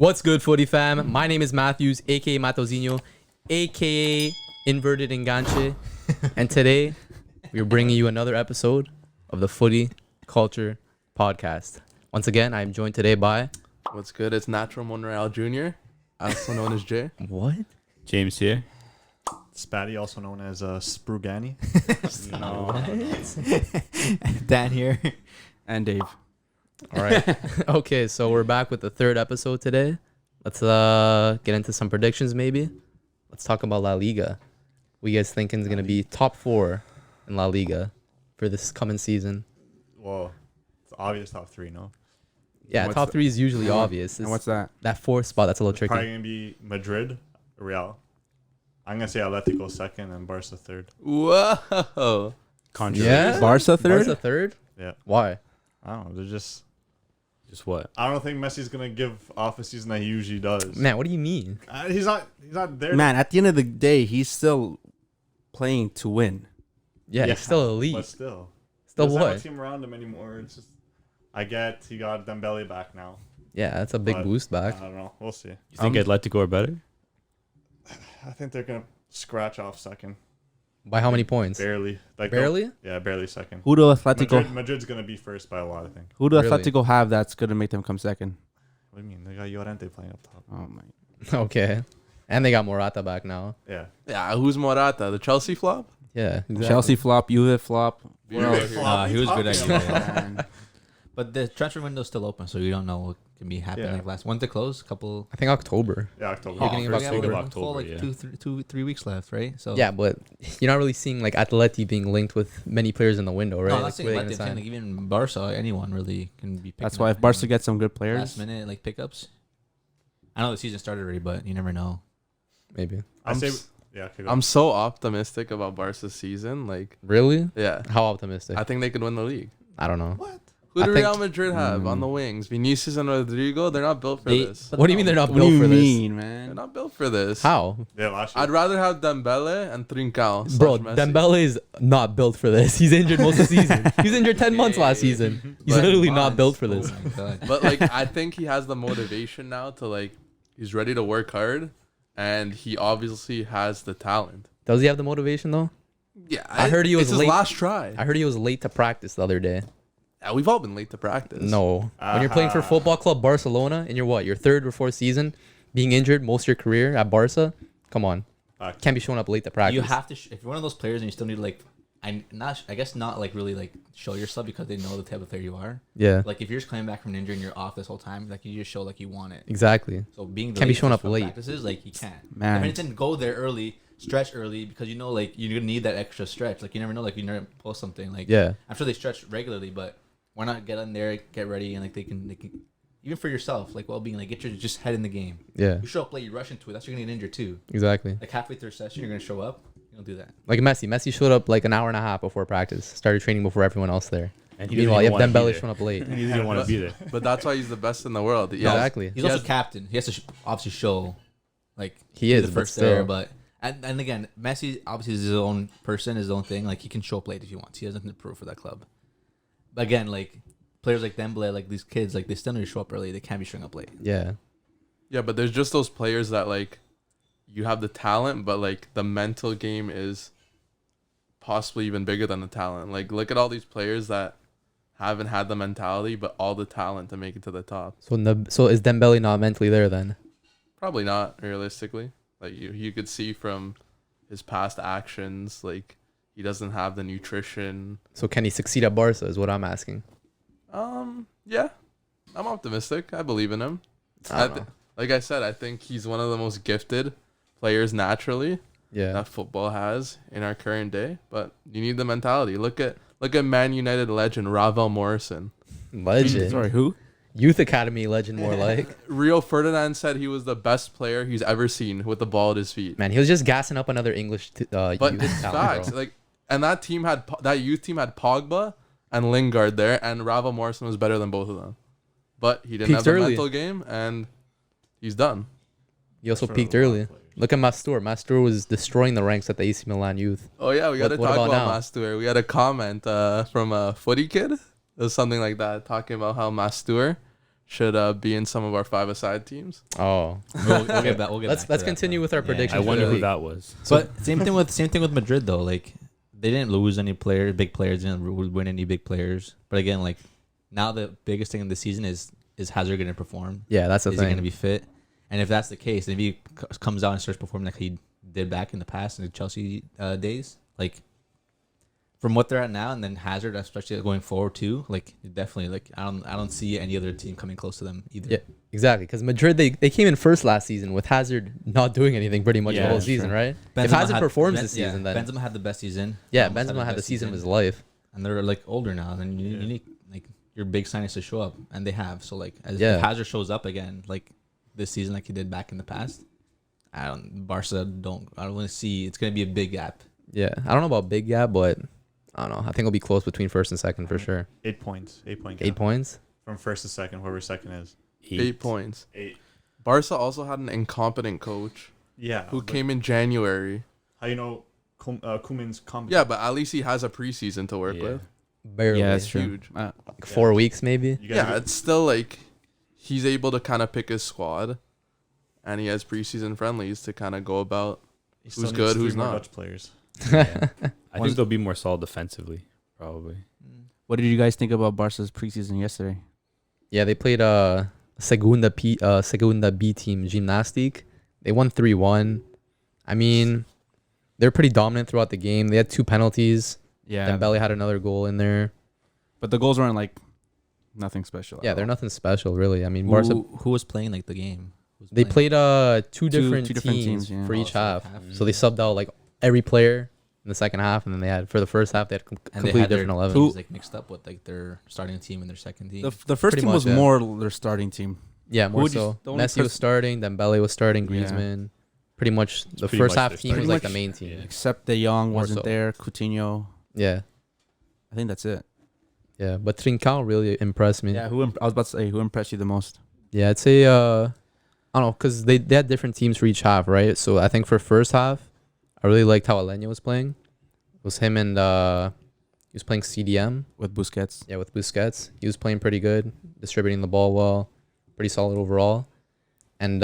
What's good, Footy fam? My name is Matthews, aka Matozinho, aka Inverted Enganche, and today we're bringing you another episode of the Footy Culture Podcast. Once again, I'm joined today by... What's good? It's Natural Monreal Jr., also known as Jay. What? James here. Spatty, also known as Sprugani. Dan here. And Dave. All right. Okay, so we're back with the third episode today. Let's get into some predictions maybe. Let's talk about La Liga. What you guys thinking is going to be top 4 in La Liga for this coming season? Well, it's obvious top 3, no? Yeah, top 3 is usually obvious. And what's that? That 4th spot, that's a little tricky. Probably going to be Madrid, Real. I'm going to say Atletico second and Barca third. Whoa. Yeah? Barca third? Barca third? Yeah. Why? I don't know. They're just... what? I don't think Messi's going to give off a season that he usually does. Man, what do you mean? He's not there. Man, at the end of the day, he's still playing to win. Yeah, he's still elite. But still. Still There's not what? a team around him anymore. It's just... I get he got Dembele back now. Yeah, that's a big But boost back. I don't know. We'll see. You think Atletico are better? I think they're going to scratch off second. By how many points? Barely. Barely? Yeah, barely second. Who do Atletico? Madrid's going to be first by a lot, I think. Who do Really? Atletico have that's gonna make them come second? What do you mean? They got Llorente playing up top. Oh my! Okay. And they got Morata back now. Yeah. Yeah, who's Morata? The Chelsea flop? Yeah, exactly. Chelsea flop, Juve flop. He was good at Man. But the transfer window's still open, so you don't know what can be happening. Yeah. Like last, when's it close? Couple. I think October. Yeah, October. Beginning of we have October. a full, like 3 weeks left, right? So Yeah, but you're not really seeing like Atleti being linked with many players in the window, right? No, I'm Like, not saying where like they gonna sign? like even Barca, anyone really can be. That's picking why up if Barca anyone. gets some good players, Last minute like pickups. I know the season started already, but you never know. Maybe. I say, I'm so optimistic about Barca's season. Like, Really? yeah. How optimistic? I think they could win the league. I don't know. Who I do think- Real Madrid have on the wings? Vinicius and Rodrigo? They're not built for this. but What do you mean they're not what do built you for mean, They're man? not built for this. How? yeah, last year. I'd rather have Dembele and Trincao. Bro, slash Messi. Dembele is not built for this. He's injured most of the season. He's injured 10 months last season. He's But- literally not built for this. Oh my god. But like, I think he has the motivation now to like, he's ready to work hard, and he obviously has the talent. Does he have the motivation though? Yeah, I heard he was it's his late. last try. I heard he was late to practice the other day. Yeah, we've all been late to practice. No. When you're playing for Football Club Barcelona in your third or fourth season, being injured most of your career at Barca, come on. Can't be showing up late to practice. You have to if you're one of those players and you still need to like I guess not like really like show yourself because they know the type of player you are. Yeah. Like if you're just coming back from an injury and you're off this whole time, like you just show like you want it. Exactly. So being Can't be late showing up for late. practices, like you can't. Man. If anything, go there early, stretch early because you know like you're gonna need that extra stretch. Like you never know, like you never post something. Like Yeah. I'm sure they stretch regularly, but why not get in there, get ready, and like they can even for yourself, like well-being, like get your just head in the game. Yeah. You show up late, you rush into it. That's you're gonna get injured too. Exactly. Like halfway through a session, you're gonna show up. You don't do that. Like Messi. Messi showed up like an hour and a half before practice. Started training before everyone else there. And Meanwhile, you have Dembele showing up late. He didn't want to be there. But that's why he's the best in the world. Yeah, Exactly. He's also captain. He has to obviously show, like He he's is, the but first there. still. But and again, Messi obviously is his own person, his own thing. Like he can show up late if he wants. He has nothing to prove for that club. But again, like players like Dembele, like these kids, like they still need to show up early. They can't be showing up late. Yeah. Yeah, but there's just those players that like, you have the talent, but like the mental game is possibly even bigger than the talent. Like look at all these players that haven't had the mentality, but all the talent to make it to the top. So is Dembele not mentally there then? Probably not realistically. Like you could see from his past actions, like he doesn't have the nutrition. So can he succeed at Barca is what I'm asking. Yeah, I'm optimistic. I believe in him. I don't know. Like I said, I think he's one of the most gifted players naturally Yeah. that football has in our current day. But you need the mentality. Look at Man United legend Ravel Morrison. Legend. Sorry, who? Youth Academy legend more like. Rio Ferdinand said he was the best player he's ever seen with the ball at his feet. Man, he was just gassing up another English But youth it's talent, facts. bro. Like, and that youth team had Pogba and Lingard there, and Ravel Morrison was better than both of them. But he didn't Peaked have the early. mental game, and he's done. He also peaked early. Look at Mastur. Mastur was destroying the ranks at the AC Milan youth. Oh yeah, we got to What talk about about now? Mastur. We had a comment from a Footy kid. It was something like that, talking about how Mastur should be in some of our five-a-side teams. Oh, We'll get back. We'll get let's back to that, continue though. with our Yeah. predictions. I wonder for the who league. that was. But same thing with Madrid though. Like they didn't lose any big players, didn't win any big players. But again, like now the biggest thing in the season is Hazard going to perform? Yeah, that's the Is he thing. going to be fit? And if that's the case, if he comes out and starts performing like he did back in the past in the Chelsea days, like from what they're at now, and then Hazard, especially going forward too, like definitely, like I don't see any other team coming close to them either. Yeah, exactly. Because Madrid, they came in first last season with Hazard not doing anything pretty much Yeah, the whole that's season, true. right? Benzema If Hazard had- performs Ben- this season, then Benzema had the best season. yeah, Ramos Benzema had the best season of his life. and they're like older now. Then you Yeah. need like your big signings to show up, and they have. So like, Yeah. if Hazard shows up again, like this season, like he did back in the past, I don't want to see. It's gonna be a big gap. Yeah, I don't know about big gap, but I don't know. I think it'll be close between first and second for sure. 8 points. 8 point gap. 8 points. From first to second, whoever second is. 8 points. 8. Barca also had an incompetent coach Yeah. who but came in January. How you know Koeman's competent? Yeah, but at least he has a preseason to work with. Barely. Yeah, that's It's true. huge. Like 4 weeks maybe. You guys Yeah, it's still like he's able to kind of pick his squad, and he has preseason friendlies to kind of go about. he still who's needs good, 3 who's more not. Dutch players. I think they'll be more solid defensively, probably. What did you guys think about Barca's preseason yesterday? Yeah, they played Segunda B team Gymnastic. They won 3-1. I mean, they're pretty dominant throughout the game. They had 2 penalties. Yeah, Dembele had another goal in there. but the goals weren't like nothing special. at Yeah, they're all. nothing special really. I mean, Barca Who was playing like the game? Who was they playing? played two Two different different teams teams, yeah. for Oh, each so half. half. So they subbed out like every player in the second half, and then they had for the first half they had And they completely had their different 11. teams like mixed up with like their starting team and their second team. The first Pretty team was much, yeah. more their starting team. Yeah, more would you- so. the only Messi was person- starting, Dembele was starting, Yeah. Griezmann. Pretty much the pretty first much half their team was starting. like Pretty the much- main team. Yeah. Except De Jong More wasn't so. there. Coutinho. Yeah, I think that's it. yeah. But Trincao really impressed me. Yeah, I was about to say who impressed you the most? Yeah, I'd say I don't know, because they had different teams for each half, right? So I think for first half, I really liked how Alenya was playing. It was him and he was playing CDM. With Busquets. Yeah, with Busquets. He was playing pretty good, distributing the ball well, pretty solid overall. And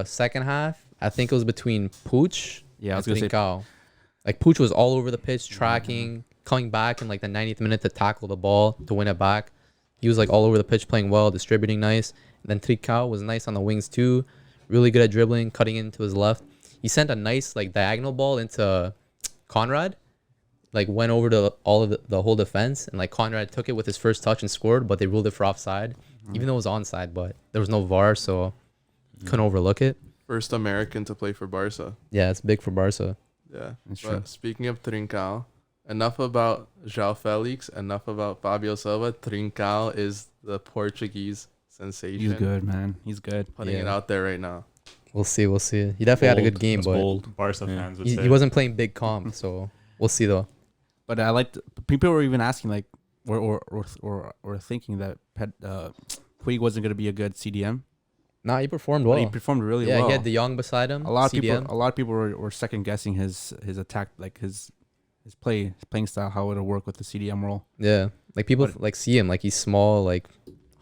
second half, I think it was between Puig Yeah, I was and gonna say Trincao. Like Puig was all over the pitch, tracking, coming back in like the 90th minute to tackle the ball to win it back. He was like all over the pitch, playing well, distributing nice. And then Trincao was nice on the wings too, really good at dribbling, cutting into his left. He sent a nice like diagonal ball into Conrad, like went over to all of the whole defense, and like Conrad took it with his first touch and scored, but they ruled it for offside, even though it was onside. But there was no VAR, so couldn't overlook it. First American to play for Barca. Yeah, it's big for Barca. Yeah. That's But true. speaking of Trincao, enough about João Felix, enough about Fabio Silva. Trincao is the Portuguese sensation. He's good, man. He's good. Putting it Yeah. out there right now. We'll see. We'll see. He definitely had a good game, That's but bold. Barca Yeah. fans would he say. wasn't playing big comp, so we'll see though. But I liked. People were even asking like, or thinking that Puig wasn't gonna be a good CDM. Nah, he performed But well. he performed really Yeah, well. he had De Jong beside him. a lot of CDM. people. A lot of people were second guessing his attack, like his playing style, how it'll work with the CDM role. Yeah, like people But- like see him like he's small, like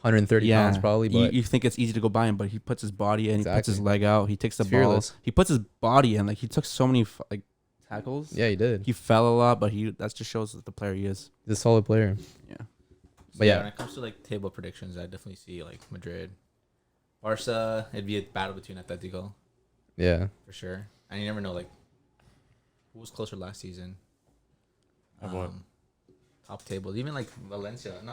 130 pounds probably, but you think it's easy to go by him, but he puts his body in, he puts his Exactly. leg out, he takes the He's ball, fearless. he puts his body in. Like he took so many like tackles. yeah, he did. He fell a lot, but that just shows the player he is. He's a solid player. Yeah. But yeah. when it comes to like table predictions, I definitely see like Madrid, Barca. It'd be a battle between Atletico Yeah, for sure. And you never know like who was closer last season. Of what? Top table, even like not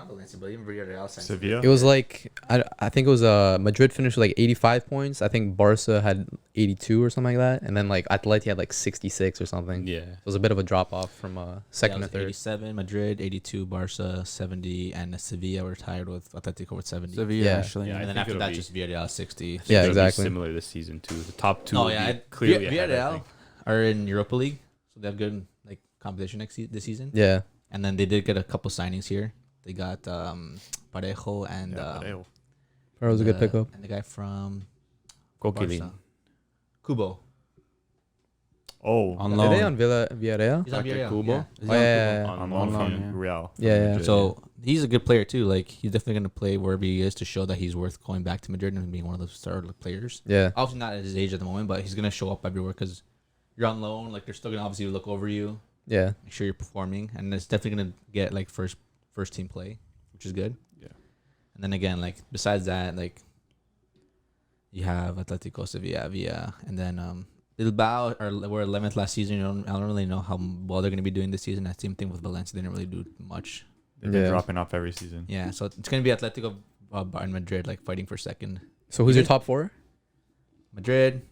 Valencia, but even Villarreal. Sevilla. it was like I think it was Madrid finished with like 85 points. I think Barca had 82 or something like that, and then like Atleti had like 66 or something. Yeah. It was a bit of a drop off from second to third. 87, Madrid, 82, Barca, 70, and Sevilla were tied with Atletico with 70. Sevilla, Yeah. actually. Yeah, I And then think after it'll that, be- just Villarreal 60. I think Yeah, it'll be exactly. Similar this season too. The top two Oh will yeah, be clearly ahead, I Villarreal think. are in Europa League, so they have good like competition this season. Yeah, And then they did get a couple signings here. They got Parejo and Parejo. that was a good the- pickup. and the guy from Coquelin. Barca. Kubo. Oh, On Are loan. they on Villarreal? He's on Paque Villarreal. Kubo? Yeah. He's Oh, on yeah, Kubo. On on loan, loan from yeah. Real. Yeah, yeah. Madrid. So he's a good player too. Like he's definitely gonna play wherever he is to show that he's worth going back to Madrid and being one of the star players. Yeah. Obviously not at his age at the moment, but he's gonna show up everywhere because you're on loan. Like they're still gonna obviously look over you, Yeah. make sure you're performing, and it's definitely gonna get like first team play, which is good. Yeah. And then again, like besides that, like you have Atletico, Sevilla, and then Bilbao were 11th last season. I don't really know how well they're gonna be doing this season. That same thing with Valencia. They didn't really do much. They've been Yeah. dropping off every season. Yeah, so it's gonna be Atletico, and Madrid like fighting for second. So who's your Madrid? top four? Madrid,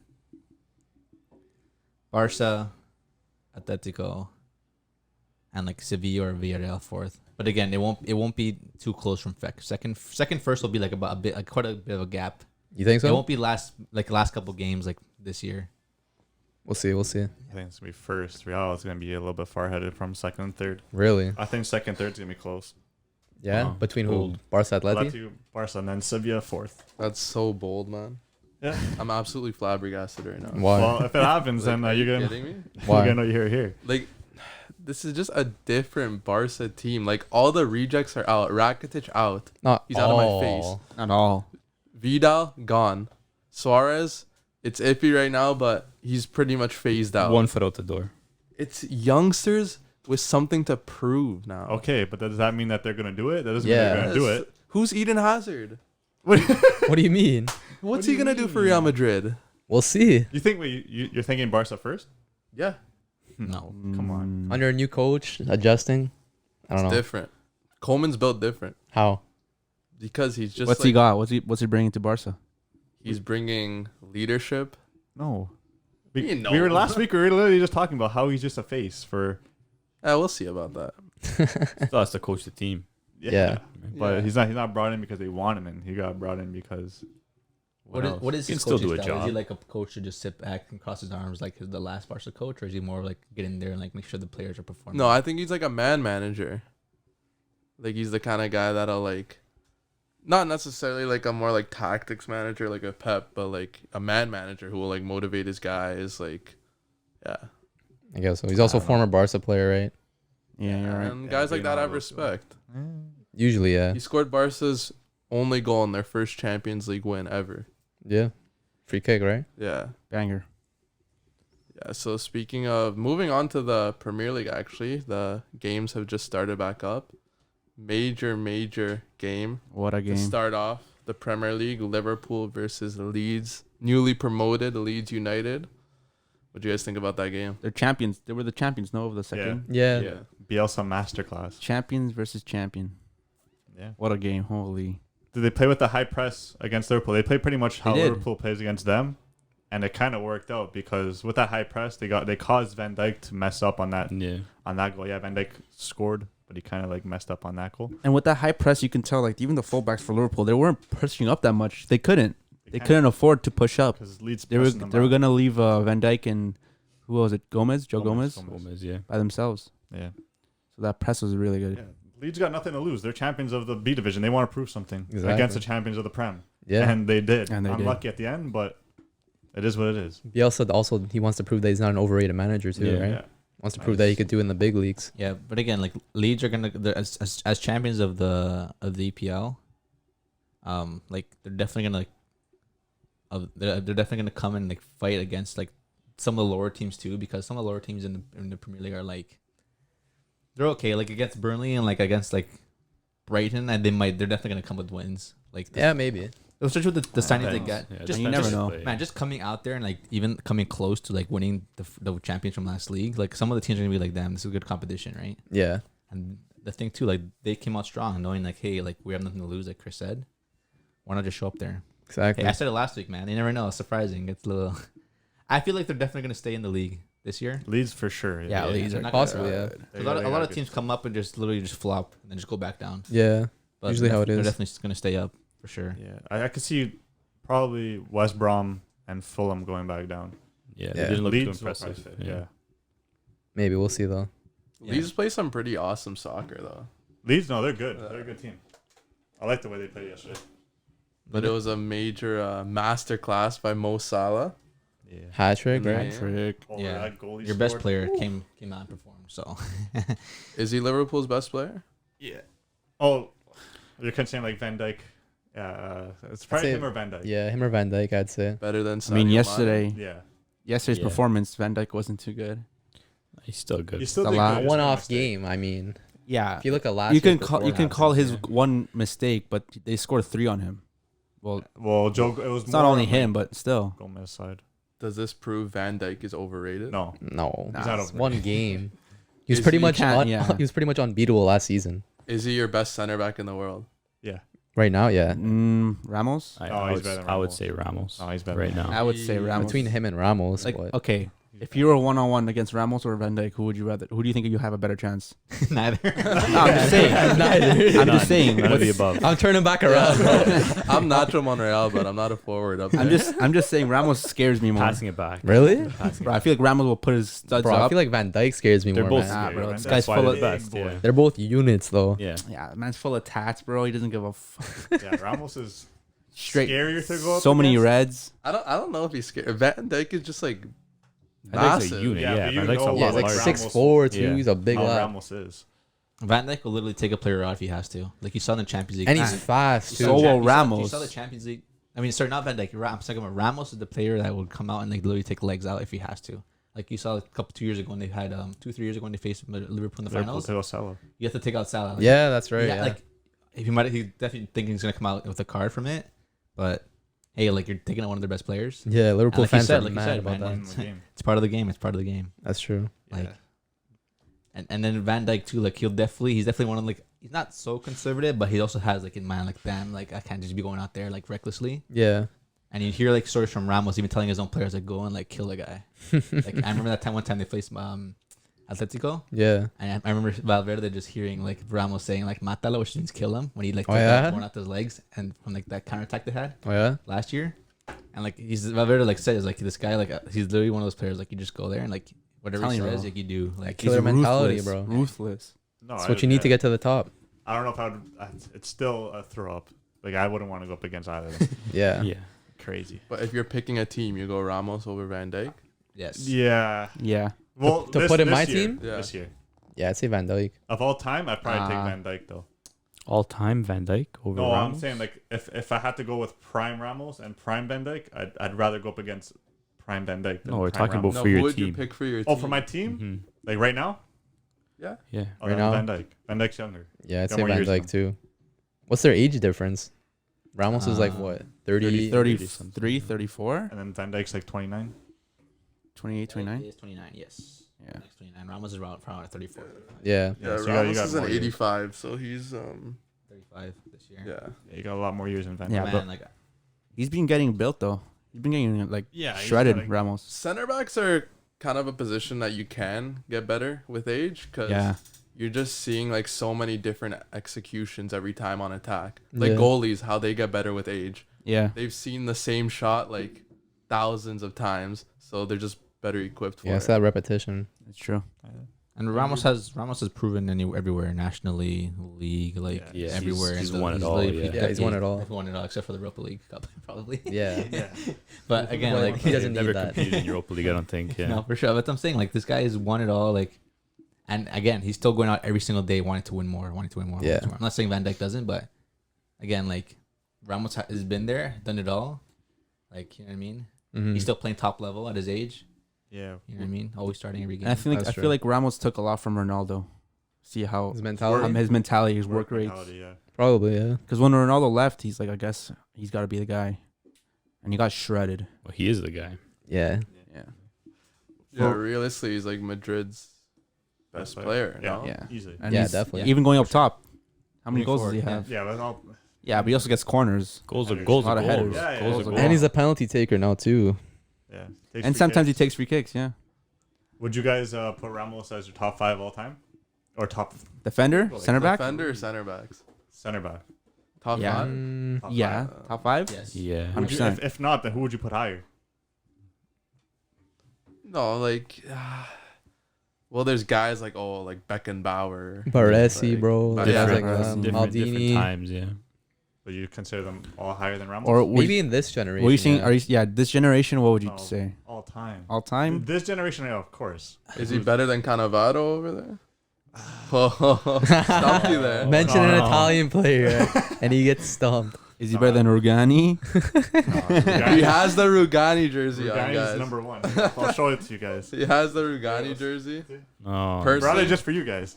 Barca, Atletico, and like Sevilla or Villarreal fourth. But again, it won't be too close from second. First will be like about a bit, like quite a bit of a gap. You think so? It won't be last couple games like this year. We'll see. We'll see. I think it's gonna be first. Real is gonna be a little bit far headed from second and third. Really? I think second, third's gonna be close. Yeah. Wow. Between who? Bold. Barca, Atleti. Atleti, Barca, and then Sevilla fourth. That's so bold, man. Yeah. I'm absolutely flabbergasted right now. Why? Well, if it happens, Like, then are you're you gonna kidding me? Why? you're gonna know you're here. Like, this is just a different Barca team. Like, all the rejects are out. Rakitic out. Not He's out of my all. face. Not all. Vidal gone. Suarez, it's iffy right now, but he's pretty much phased out. 1 foot out the door. It's youngsters with something to prove now. Okay, but does that mean that they're gonna do it? That doesn't Yeah. mean they're gonna do it. Who's Eden Hazard? What do you mean? What's do he you gonna do for Real Madrid? We'll see. You think you're thinking Barca first? Yeah, No. Come on. Under a new coach, adjusting. I don't know different. Coleman's built different how. because he's just What's like, he got? What's he bringing to Barca? he's bringing leadership. No. You know. We were last week. We were literally just talking about how he's just a face for. We'll see about that. Still has to coach the team. Yeah. But Yeah. he's not brought in because they want him in. He got brought in because. else? What is He his can still coaching do a style? Is he job. like a coach to just sit back and cross his arms like the last Barca coach, or is he more like get in there and like make sure the players are performing? No, I think he's like a man manager. Like he's the kind of guy that'll like, not necessarily like a more like tactics manager like a Pep, but like a man manager who will like motivate his guys. Like, yeah, I guess so. He's also a don't know. former Barca player, right? Yeah, you're right. and Yeah, guys like that I have Ronaldo, so. respect. Usually, yeah. He scored Barca's only goal in their first Champions League win ever. Yeah. Free kick, right? Yeah. Banger. Yeah, so speaking of moving on to the Premier League, actually, the games have just started back up. Major game What a to game. start off the Premier League. Liverpool versus Leeds, newly promoted Leeds United. What do you guys think about that game? They're champions. They were the champions, no, of the second. Yeah. Bielsa masterclass. Champions versus champion. Yeah. What a game. Holy. Did they play with the high press against Liverpool? They played pretty much how They did. Liverpool plays against them, and it kind of worked out because with that high press, they caused Van Dijk to mess up on that Yeah. goal. Yeah, Van Dijk scored, but he kind of like messed up on that goal. And with that high press, you can tell like even the fullbacks for Liverpool, they weren't pushing up that much. They couldn't. They couldn't afford to push up. because Leeds They were pressing them they were back. gonna leave Van Dijk and who was it? Gomez, Joe Gomez, Gomez, yeah. by themselves. Yeah. So that press was really good. Yeah. Leeds got nothing to lose. They're champions of the B division. They want to prove something Exactly. against the champions of the Prem. Yeah. And they did. And they did. Unlucky at the end, but it is what it is. Bielsa also, he wants to prove that he's not an overrated manager too, Yeah. right? Yeah. Wants to prove that he could do in the big leagues. Yeah, but again, like Leeds are gonna as champions of the EPL, like they're definitely gonna they're definitely gonna come and like fight against like some of the lower teams too, because some of the lower teams in the Premier League are like they're okay, like against Burnley and like against like Brighton, and they're definitely gonna come with wins. Like Yeah, maybe. especially with the signings they depends. get. Yeah, Just you never know. Man, just coming out there and like even coming close to like winning the champions from last league, like some of the teams are gonna be like, damn, this is a good competition, right? Yeah. And the thing too, like they came out strong, knowing like, hey, like we have nothing to lose, like Chris said. Why not just show up there? Exactly. Hey, I said it last week, man. You never know. It's surprising. It's a little. I feel like they're definitely gonna stay in the league this year. Leeds for sure. Yeah, Leeds they're are not Possibly, gonna- yeah. A lot of teams come up and just literally just flop and then just go back down. Yeah. But Usually how it they're is. definitely gonna stay up for sure. Yeah, I could see probably West Brom and Fulham going back down. Yeah, Yeah. they didn't look too Leeds will impressive. probably fit, yeah. Maybe we'll see though. Yeah. Leeds play some pretty awesome soccer though. Leeds, no, they're good. They're a good team. I like the way they played yesterday. But it was a major master class by Mo Salah. Yeah. Hat trick, Yeah. right? Trick. Yeah. That goal he Your best scored. player came out and performed. So Is he Liverpool's best player? Yeah. Oh, you're considering like Van Dijk. It's probably say- him or Van Dijk. Yeah, him or Van Dijk, I'd say. Better than I mean, Sadio Mane. yesterday's Yeah. performance, Van Dijk wasn't too good. He's still good. You still Salah. did A good, just one-off mistake. game. I mean, Yeah, if you look at last you year can call his one mistake, but they scored 3 on him. Well, Well, Joe, it was it's more not only on, him, but still. Gomez side. Does this prove Van Dijk is overrated? No, No, Nah, not it's over. one game. He was Is pretty he- much can't- yeah. he was pretty much unbeatable last season. Is he your best center back in the world? yeah. Right now, yeah. Ramos. Oh, he's better than I would Ramos. say Ramos. No, he's better right than now. I would say Ramos. Between him and Ramos, like, but okay, if you were 1-on-1 against Ramos or Van Dijk, who would you rather? Who do you think you have a better chance? Neither. No, I'm just saying. Neither. I'm just saying. None of the what's- above. I'm turning back around. bro. I'm Nacho Monreal, but I'm not a forward up there. I'm just saying Ramos scares me more. Passing it back. Really? Passing Bro, it I feel like Ramos will put his studs Bro, I up. feel like Van Dyke scares me They're more, both man. Nah, scary, bro, right? this That's guy's why full they're of- the best. big boy. Yeah. They're both units, though. Yeah. Yeah, man's full of tats, bro. He doesn't give a Yeah, Ramos is straight. scarier to go up So many against. reds. I don't know if he's scared. Van Dijk is just like Van Dijk's a massive. unit. Yeah, Yeah, but you Van Dijk's a know lot Yeah, he's like Ramos- larger. 6'4", too. Yeah. He's a big How lad. Ramos is. Van Dijk will literally take a player out if he has to. Like you saw in the Champions League. And he's You fast, saw too. So the will Champ- you saw- Ramos. You saw the Champions League. I mean, sorry, not Van Dijk. I'm talking about Ramos is the player that would come out and like literally take legs out if he has to. Like you saw a couple 2 years ago when they had 2-3 years ago when they faced Liverpool in the Liverpool finals. to Salah. You have to take out Salah. Like, Yeah, that's right. Yeah. Like if he definitely thinking he's gonna come out with a card from it, but hey, like you're taking out one of their best players. yeah, Liverpool like you fans said- are like you mad said, about man, that. In the game. It's part of the game. It's part of the game. That's true. Like, Yeah. and then Van Dijk too. Like he's definitely one of like he's not so conservative, but he also has like in mind like damn, like I can't just be going out there like recklessly. Yeah. And you hear like stories from Ramos even telling his own players like go and like kill a guy. Like I remember that one time they faced Atletico, Yeah. and I remember Valverde just hearing like Ramos saying like "matalo," which means kill him when he like Oh, took yeah? out one out his legs, and from like that counter attack they had Oh, yeah? last year, and like Valverde like says like this guy like he's literally one of those players like you just go there and like whatever he Telling you, says bro. like you do like Killer He's mentality, ruthless, bro. Ruthless. No, That's what you need to get to the top. I don't know if I would. It's still a throw up. Like I wouldn't want to go up against either of them. Yeah. Yeah. Crazy. But if you're picking a team, you go Ramos over Van Dijk. yes Yeah. Yeah. Well, to put in my year, team? Yeah. This year Yeah, I'd say Van Dyke. of all time, I'd probably take Ah. Van Dijk though. All time Van Dijk over No, Ramos. I'm saying like if I had to go with prime Ramos and prime Van Dijk, I'd rather go up against prime Van Dijk. Than No, we're prime talking Ramos. about No, for who your would you team. pick for your team? Oh, for my team, Mhm. like right now, Yeah. Yeah. oh, Right then now? Van Dijk. Van Dijk's younger. Yeah, I'd Got say more Van years Dyke, now. too. What's their age difference? Ramos is like, what? 30? 33, 34, And then Van Dijk's like 29. 28, 29. He is 29 yes Yeah. Next 29 Ramos is around 34 Yeah. Yeah, so you Ramos got is an more years. 85, so he's 35 this year. yeah. Yeah, you got a lot more years than Van Dijk. Yeah, Man, but like he's been getting built though. He's been getting like Yeah, he's shredded. getting- Ramos. Center backs are kind of a position that you can get better with age because Yeah. you're just seeing like so many different executions every time on attack. Like Yeah. goalies, how they get better with age. Yeah. They've seen the same shot like thousands of times, so they're just better equipped for Yeah, it's it. that repetition. It's true. and Ramos has proven everywhere nationally league like Yeah. Yeah, everywhere he's and won it all, yeah. Yeah, he's won it all. he's won it all except for the Europa League Cup probably. Yeah. Yeah. But again But like he doesn't never need that. competed in Europa League, I don't think. Yeah. no for sure. But I'm saying like this guy has won it all like, and again he's still going out every single day wanting to win more. Yeah. I'm not saying Van Dijk doesn't, but again like Ramos has been there, done it all. Like you know what I mean. Mhm. He's still playing top level at his age. Yeah. You know what I mean? Always starting every game. And I feel That's like true. Ramos took a lot from Ronaldo. See how His mentality? his mentality, his work rates. mentality, yeah. Probably, yeah. Because when Ronaldo left, he's like, I guess he's got to be the guy, and he got shredded. Well, he is the guy. Yeah. Yeah. Yeah, realistically, he's like Madrid's best player. Yeah. No? Yeah. Easily. And Yeah, he's definitely. Even going up top. How many Moving goals does he forward, have? Yeah, but all, Yeah, but he also gets corners. Goals are Headers. goals. A lot Are of goals. headers. Yeah, yeah, Goals yeah. are goals. And he's a penalty taker now, too. yeah. And sometimes he takes free kicks, yeah. Would you guys put Ramos as your top 5 all time, or top Defender? Well, Center back? Defender or center backs? center back? Top Yeah. five? Top Yeah. five. Top 5? Yes. Yeah. Would you, 100%. if not, then who would you put higher? No, like, well, there's guys like like Beckenbauer, Baresi, like, bro. but Guys yeah, like Baresi. different Maldini. times. Yeah. But you consider them all higher than Ramos? Or were Maybe you, in this generation. were you saying, yeah. this generation, what would you No. say? all time. All time? This generation, yeah, of course. Is he better than Cannavaro over there? Stumped you there. Mention an No. Italian player, and he gets stumped. Is he better than Rugani? He has the Rugani jersey on, Rugani is guys. number one. I'll show it to you guys. He has the Rugani jersey. Oh, Personally, Brought it just for you guys.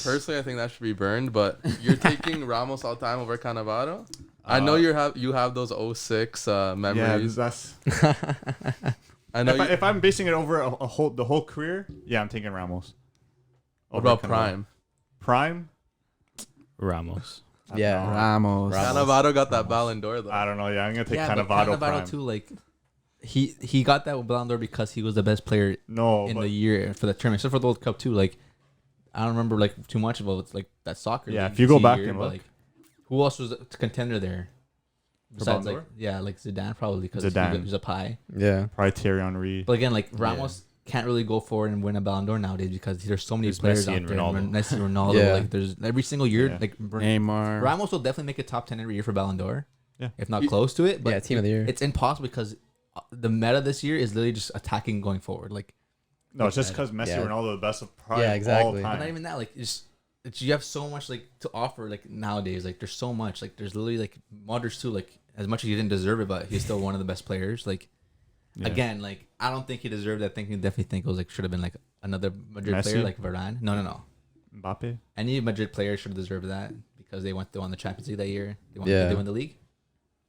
personally, I think that should be burned. But you're taking Ramos all time over Cannavaro. I know you have those 06 Yeah, memories. that's. I know. If I'm basing it over the whole career, yeah, I'm taking Ramos. What Over about Cannavaro. Prime? Prime? Ramos. Yeah. Ramos. Cannavaro got that Ballon d'Or though. I don't know. Yeah, I'm gonna take Yeah, but Cannavaro Prime. too, like he got that Ballon d'Or because he was the best player No, in but the year for the tournament, except for the World Cup too. Like I don't remember like too much about like that soccer. Yeah, league if you go this back year, and but, look. like who else was a contender there? For Ballon Besides, d'Or? like Zidane probably because Zidane. he's a pie. Yeah. probably Thierry Henry. But again, like Ramos can't really go forward and win a Ballon d'Or nowadays because there's so many There's players Messi out and there. Ronaldo. Messi, Ronaldo. Yeah. Like there's every single year. Yeah. Like Neymar. Ramos will definitely make a top 10 every year for Ballon d'Or. Yeah. If not He- close to it. But Yeah, team of the year. it's impossible because the meta this year is literally just attacking going forward. Like, No, it's just because Messi Yeah. and Ronaldo are the best of probably Yeah, all exactly. but time. not even that. Like, it's you have so much like to offer. Like nowadays, like there's so much. Like there's literally like Modric too. Like as much as he didn't deserve it, but he's still one of the best players. Like Yeah. again, like I don't think he deserved it. I think he definitely think it was like should have been like another Madrid Messi? player like Varane. No. Mbappe. Any Madrid player should have deserved that because they won the Champions League that year. Yeah. They won the league.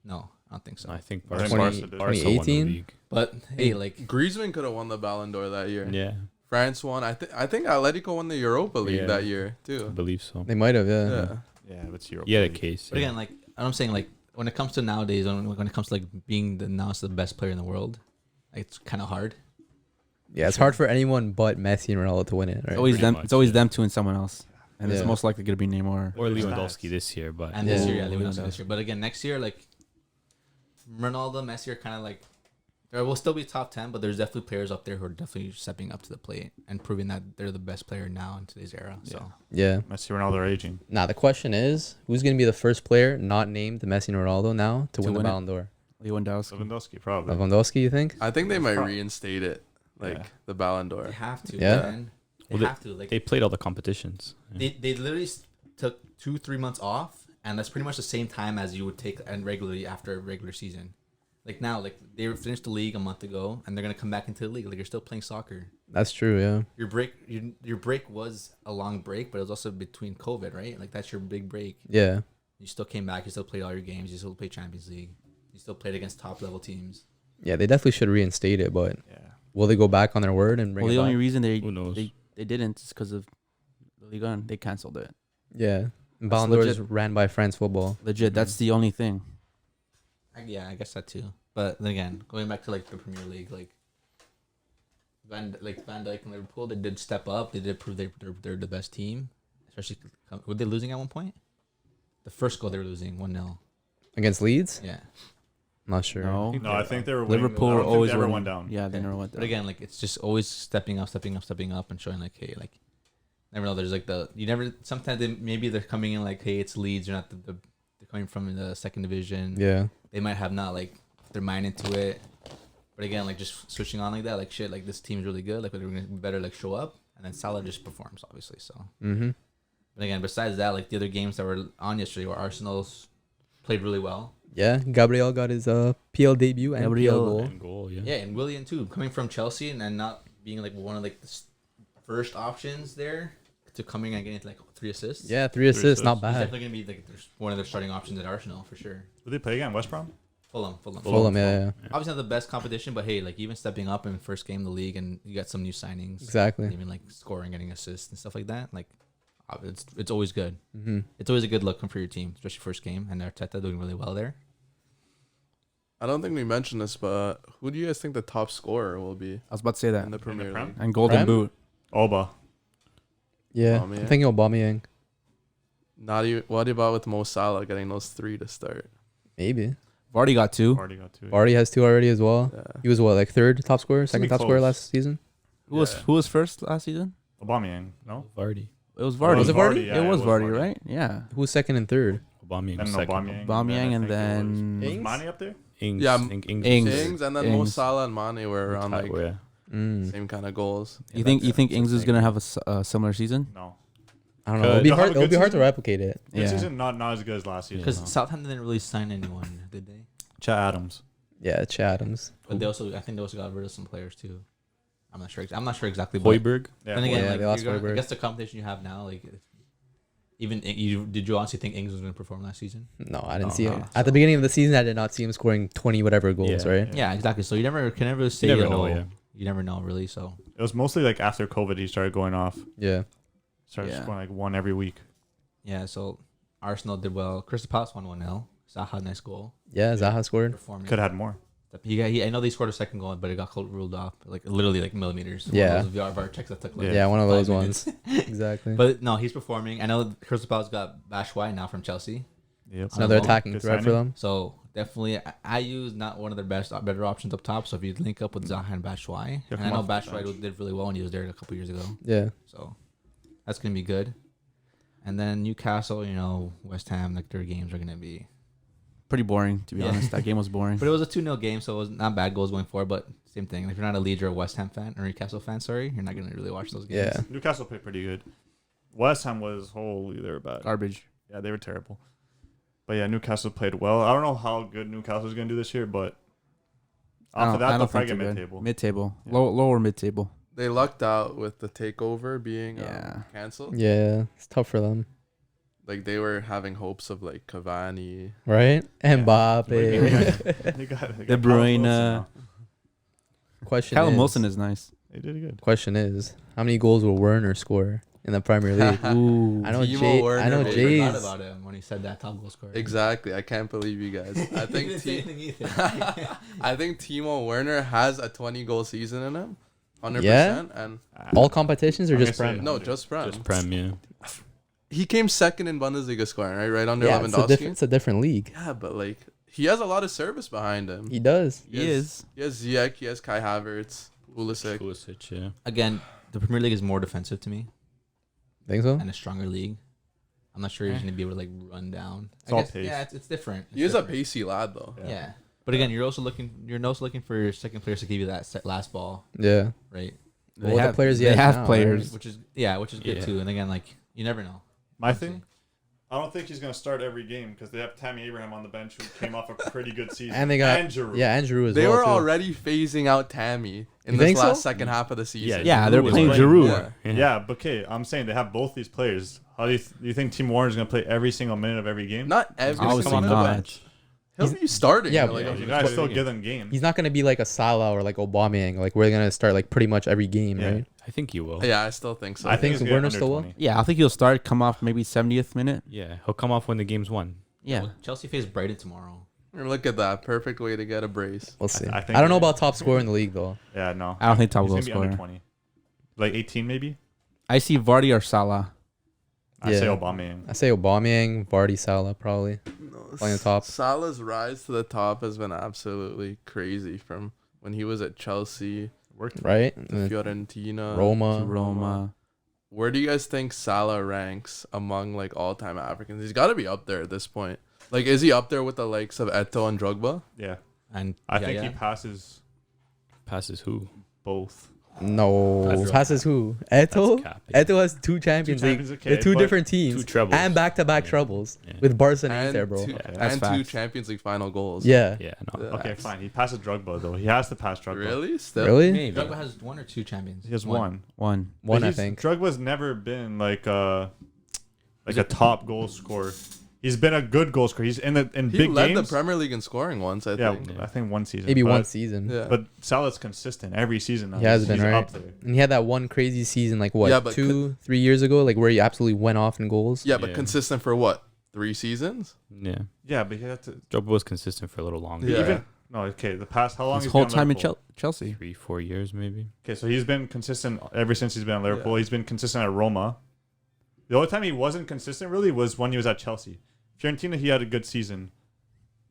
No, I don't think so. I think I think Barca, Barca 20, did. Barca won the 2018? league. But hey, like Griezmann could have won the Ballon d'Or that year. Yeah, France won. I think Atletico won the Europa League Yeah. that year I too. believe so. They might have, yeah. Yeah. Yeah, it's Europe. Yeah, the League. case. But yeah. again, like I'm saying, like when it comes to nowadays, when it comes to like being the best player in the world, like, it's kind of hard. Yeah, it's hard for anyone but Messi and Ronaldo to win it, right? It's always Pretty them. much, It's always yeah. them two and someone else, and it's Yeah. most likely gonna be Neymar. or Stats. Lewandowski this year, but And this Yeah. year, yeah, Lewandowski Lewandowski. this year. But again, next year, like Ronaldo, Messi are kind of like there will still be top 10, but there's definitely players up there who are definitely stepping up to the plate and proving that they're the best player now in today's era. So Yeah. Messi and Ronaldo are aging. Now the question is, who's going to be the first player not named Messi and Ronaldo now to win the win it? Ballon d'Or? Lewandowski. Lewandowski, probably. Lewandowski, you think? I think they might Pro- reinstate it, like Yeah. the Ballon they d'Or. have to, Yeah. man. They Well, have to. Like they played all the competitions. Yeah. they literally took 2-3 months off, and that's pretty much the same time as you would take and regularly after a regular season. Like now, like they finished the league a month ago, and they're gonna come back into the league. Like you're still playing soccer. That's true, yeah. Your break was a long break, but it was also between COVID, right? Like that's your big break. Yeah. You still came back. You still played all your games. You still played Champions League. You still played against top level teams. Yeah, they definitely should reinstate it, but Yeah. will they go back on their word and bring Well, it the only back? reason Who knows? they didn't is because of the Ligue 1. They canceled it. Yeah. And Ballon d'Or is legit. ran by France football. Legit. That's the only thing. Yeah, I guess that too. But then again, going back to like the Premier League, like Van Dijk and Liverpool, they did step up. They did prove they're the best team. Especially, were they losing at one point? The first goal they were losing 1-0. Against Leeds? Yeah. I'm not sure. No. No, I think they were winning. Liverpool I were don't think always they ever winning. went down. Yeah, they Yeah. never went But down. again, like it's just always stepping up, and showing like, hey, like never know. There's like you never. Sometimes maybe they're coming in like, hey, it's Leeds. They're not they're coming from the second division. Yeah. They might have not like their mind into it. But again, like just switching on like that, like shit, like this team's really good. Like we're gonna better like show up, and then Salah just performs obviously. So, Mm-hmm. but again, besides that, like the other games that were on yesterday, where Arsenal's played really well. Yeah. Gabriel got his PL debut and Gabriel. PL goal. And goal, yeah. Yeah, and Willian too, coming from Chelsea and not being like one of like the first options there to coming and getting like 3 assists. Yeah, 3 assists, not He's bad. definitely gonna be like one of their starting options at Arsenal for sure. Did they play again? West Brom? Fulham. Fulham, yeah. Obviously not the best competition, but hey, like even stepping up in first game of the league, and you got some new signings, Exactly. even like scoring, getting assists and stuff like that. Like it's always good. Mm-hmm. It's always a good look for your team, especially first game, and Arteta doing really well there. I don't think we mentioned this, but who do you guys think the top scorer will be I was about to say that. in the Premier Prem? League? And Golden Prem? Boot. Oba. Yeah. Aubameyang. I'm thinking Aubameyang. Not even. What about with Mo Salah getting those 3 to start? Maybe. Vardy got 2. Already got 2. Vardy has 2 already as well. Yeah. He was what, like third top scorer, gonna second be top scorer close. last season? Yeah. Who was first last season? Aubameyang. No? Vardy. It was Vardy. Was it Vardy? Yeah, it was Vardy, right? Yeah. Who was second and third? Aubameyang Then second. Aubameyang. Aubameyang and I think then it Ings? was Mane up there? Ings. Yeah, I think Ings. Ings. Ings and then Mo Ings. Salah and Mane were around like Yeah. Mm. same kind of goals. You think Ings is gonna have a similar season? No. I don't know. Could. It'll be They'll have hard. a It'll good be hard to season. replicate it. Good Yeah. season, not as good as last season. Because No. Southampton didn't really sign anyone, did they? Chet Adams. Yeah, Chathams. But I think they also got rid of some players too. I'm not sure. I'm not sure exactly. But Hoiberg. Yeah, then again, Yeah, like, they lost I Hoiberg. guess the competition you have now, like, even did you honestly think Ings was going to perform last season? No, I didn't Oh, see no. him at the beginning of the season. I did not see him scoring 20 whatever goals. Yeah. Right? Yeah, exactly. So you can never say. You never know, yeah. You never know, really. So It was mostly like after COVID he started going off. Yeah. Started Yeah. scoring like one every week. yeah, so Arsenal did well. Crystal Palace won 1-0. Zaha, nice goal. Yeah. Zaha scored. Performing. Could have had more. I know they scored a second goal, but it got ruled off, like literally like millimeters. Yeah. One of those VAR checks that took like Yeah, one of those 5 ones. minutes. Exactly. But no, he's performing. I know Crystal Palace got Batshuayi now from Chelsea, Yep. It's another Good attacking threat for signing. them. so definitely I use not one of their better options up top. So if you link up with Zaha and Batshuayi, He'll and I come know off the Batshuayi bench. did really well when he was there a couple years ago, Yeah. so that's gonna be good. And then Newcastle, West Ham, like their games are gonna be. Pretty boring, to be Yeah. honest. That game was boring. But it was a 2-0 game, so it was not bad goals going forward. But same thing, if you're not a Leeds or a West Ham fan or Newcastle fan, sorry, you're not gonna really watch those games. Yeah. Newcastle played pretty good. West Ham was holy, they were bad. Garbage. Yeah, they were terrible. But yeah, Newcastle played well. I don't know how good Newcastle's gonna do this year, but after that they'll probably get mid-table. Mid-table. Yeah. Lower mid-table. They lucked out with the takeover being Yeah. canceled. Yeah. It's tough for them. Like they were having hopes of like Cavani. Right? Yeah. Mbappe. They got De Callum Bruyne. Wilson now. Question Callum is, Wilson is nice. They did good. Question is, how many goals will Werner score in the Premier League? Ooh. I know Timo Jay. I Werner, know baby. I forgot Jay's. about him when he said that top goal scorer. Exactly. I can't believe you guys. I think Didn't say anything either. I think Timo Werner has a 20-goal season in him. 100%. Yeah? And All competitions or I'm just gonna say Prem? no, just Prem. Just Prem, yeah. He came second in Bundesliga scoring, right under Yeah, Lewandowski. it's a different league. Yeah, but like he has a lot of service behind him. He does. He is. He has Ziyech, he has Kai Havertz, Pulisic. Pulisic, yeah. Again, the Premier League is more defensive to me Think so? and a stronger league. I'm not sure he's going to be able to like run down. It's all pace. Yeah, it's different. He is a pacey lad though. Yeah. But again, you're also looking for your second players to give you that last ball, Yeah. right? Well, the players he they has have now, players. Which is good Yeah. too. And again, like you never know. My thing, I don't think he's gonna start every game because they have Tammy Abraham on the bench who came off a pretty good season. And they got Giroud. yeah, and Giroud as They well. were too. already phasing out Tammy in You this think so? last second half of the season. Yeah, they're Giroud was playing playing Giroud. more. Yeah, but okay, I'm saying they have both these players. How do you think Team Warner's gonna play every single minute of every game? Not every Obviously single not. bench. He'll be starting. Yeah, like, but- You guys still give them games. He's not gonna be like a Salah or like Aubameyang. Like we're gonna start like pretty much every game, Yeah. right? I think he will. yeah, I still think so. I think think he's Werner's under still will? 20. Yeah, I think he'll start, come off maybe 70th minute. Yeah, he'll come off when the game's won. Yeah. Well, Chelsea face Brighton tomorrow. Look at that. Perfect way to get a brace. We'll see. I I, think don't know they- about top scorer in the league though. Yeah, no. I don't think top He's goal gonna be under scorer. 20. Like 18 maybe? I see Vardy or Salah. I say Yeah. Aubameyang. I say Aubameyang, Vardy, Salah probably. Playing the top. Salah's rise to the top has been absolutely crazy from when he was at Chelsea, Worked for Right? to Fiorentina, Roma. Roma. Where do you guys think Salah ranks among like all-time Africans? He's got to be up there at this point. Like, is he up there with the likes of Eto'o and Drogba? Yeah. And I think he passes Passes who? both. No. That's Passes who? That's Eto? cap. Eto has two Champions League. Champions, okay, With two but different teams. Two trebles. And back-to-back Yeah. trebles. Yeah. With Barca and And Inter, bro. two, Yeah. That's and two facts. Champions League final goals. Yeah. Yeah, no. Yeah. Okay, Facts. fine. He passes Drogba though. He has to pass Drogba. Really? Still? Really? Maybe. Drogba has one or two champions. He has one. One. One, But I he's- think. Drogba's never been like a top goal scorer. He's been a good goal scorer. He's in He big led games. the Premier League in scoring once, I Yeah, think. I think one season. Maybe but, one season. Yeah. But Salah's consistent every season now. He has He's been, right? up there. And he had that one crazy season, like what, Yeah, but 2-3 years ago, like where he absolutely went off in goals. Yeah, but Yeah. consistent for what? 3 seasons? Yeah. Yeah, but he had to Drogba was consistent for a little longer. Yeah. even. No, okay. The past how long? His he's whole been on time in Liverpool? Chelsea. 3-4 years maybe. Okay, so he's been consistent ever since he's been at Liverpool. Yeah. He's been consistent at Roma. The only time he wasn't consistent really was when he was at Chelsea. Fiorentina, he had a good season.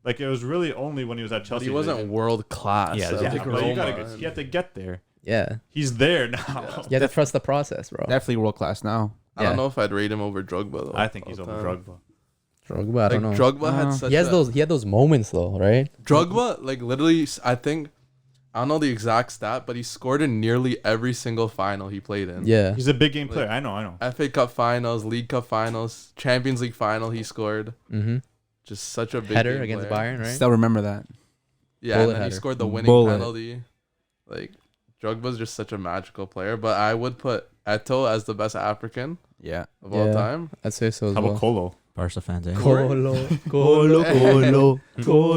Like it was really only when he was at But Chelsea. he that wasn't world class. Yeah, at, Yeah, like, but you gotta Roma get, and- he had to get there. Yeah. He's there now. Yeah. You have to trust the process, bro. Definitely world class now. I Yeah. don't know if I'd rate him over Drogba though. I think all he's the over time. Drogba. Drogba, I Like don't know. Drogba had such He a, had those moments though, right? Drogba, like literally, I think I don't know the exact stat, but he scored in nearly every single final he played in. Yeah. He's a big game player. I know. FA Cup finals, League Cup finals, Champions League final, he scored. Mm-hmm. Just such a big Header game against player. Bayern, right? Still remember that. Yeah, Bullet and then header. he scored the winning Bullet. penalty. Like, Drogba's just such a magical player. But I would put Eto'o as the best African Yeah. of all time. I'd say so as How well. about Colo? Barca fans, eh? Colo.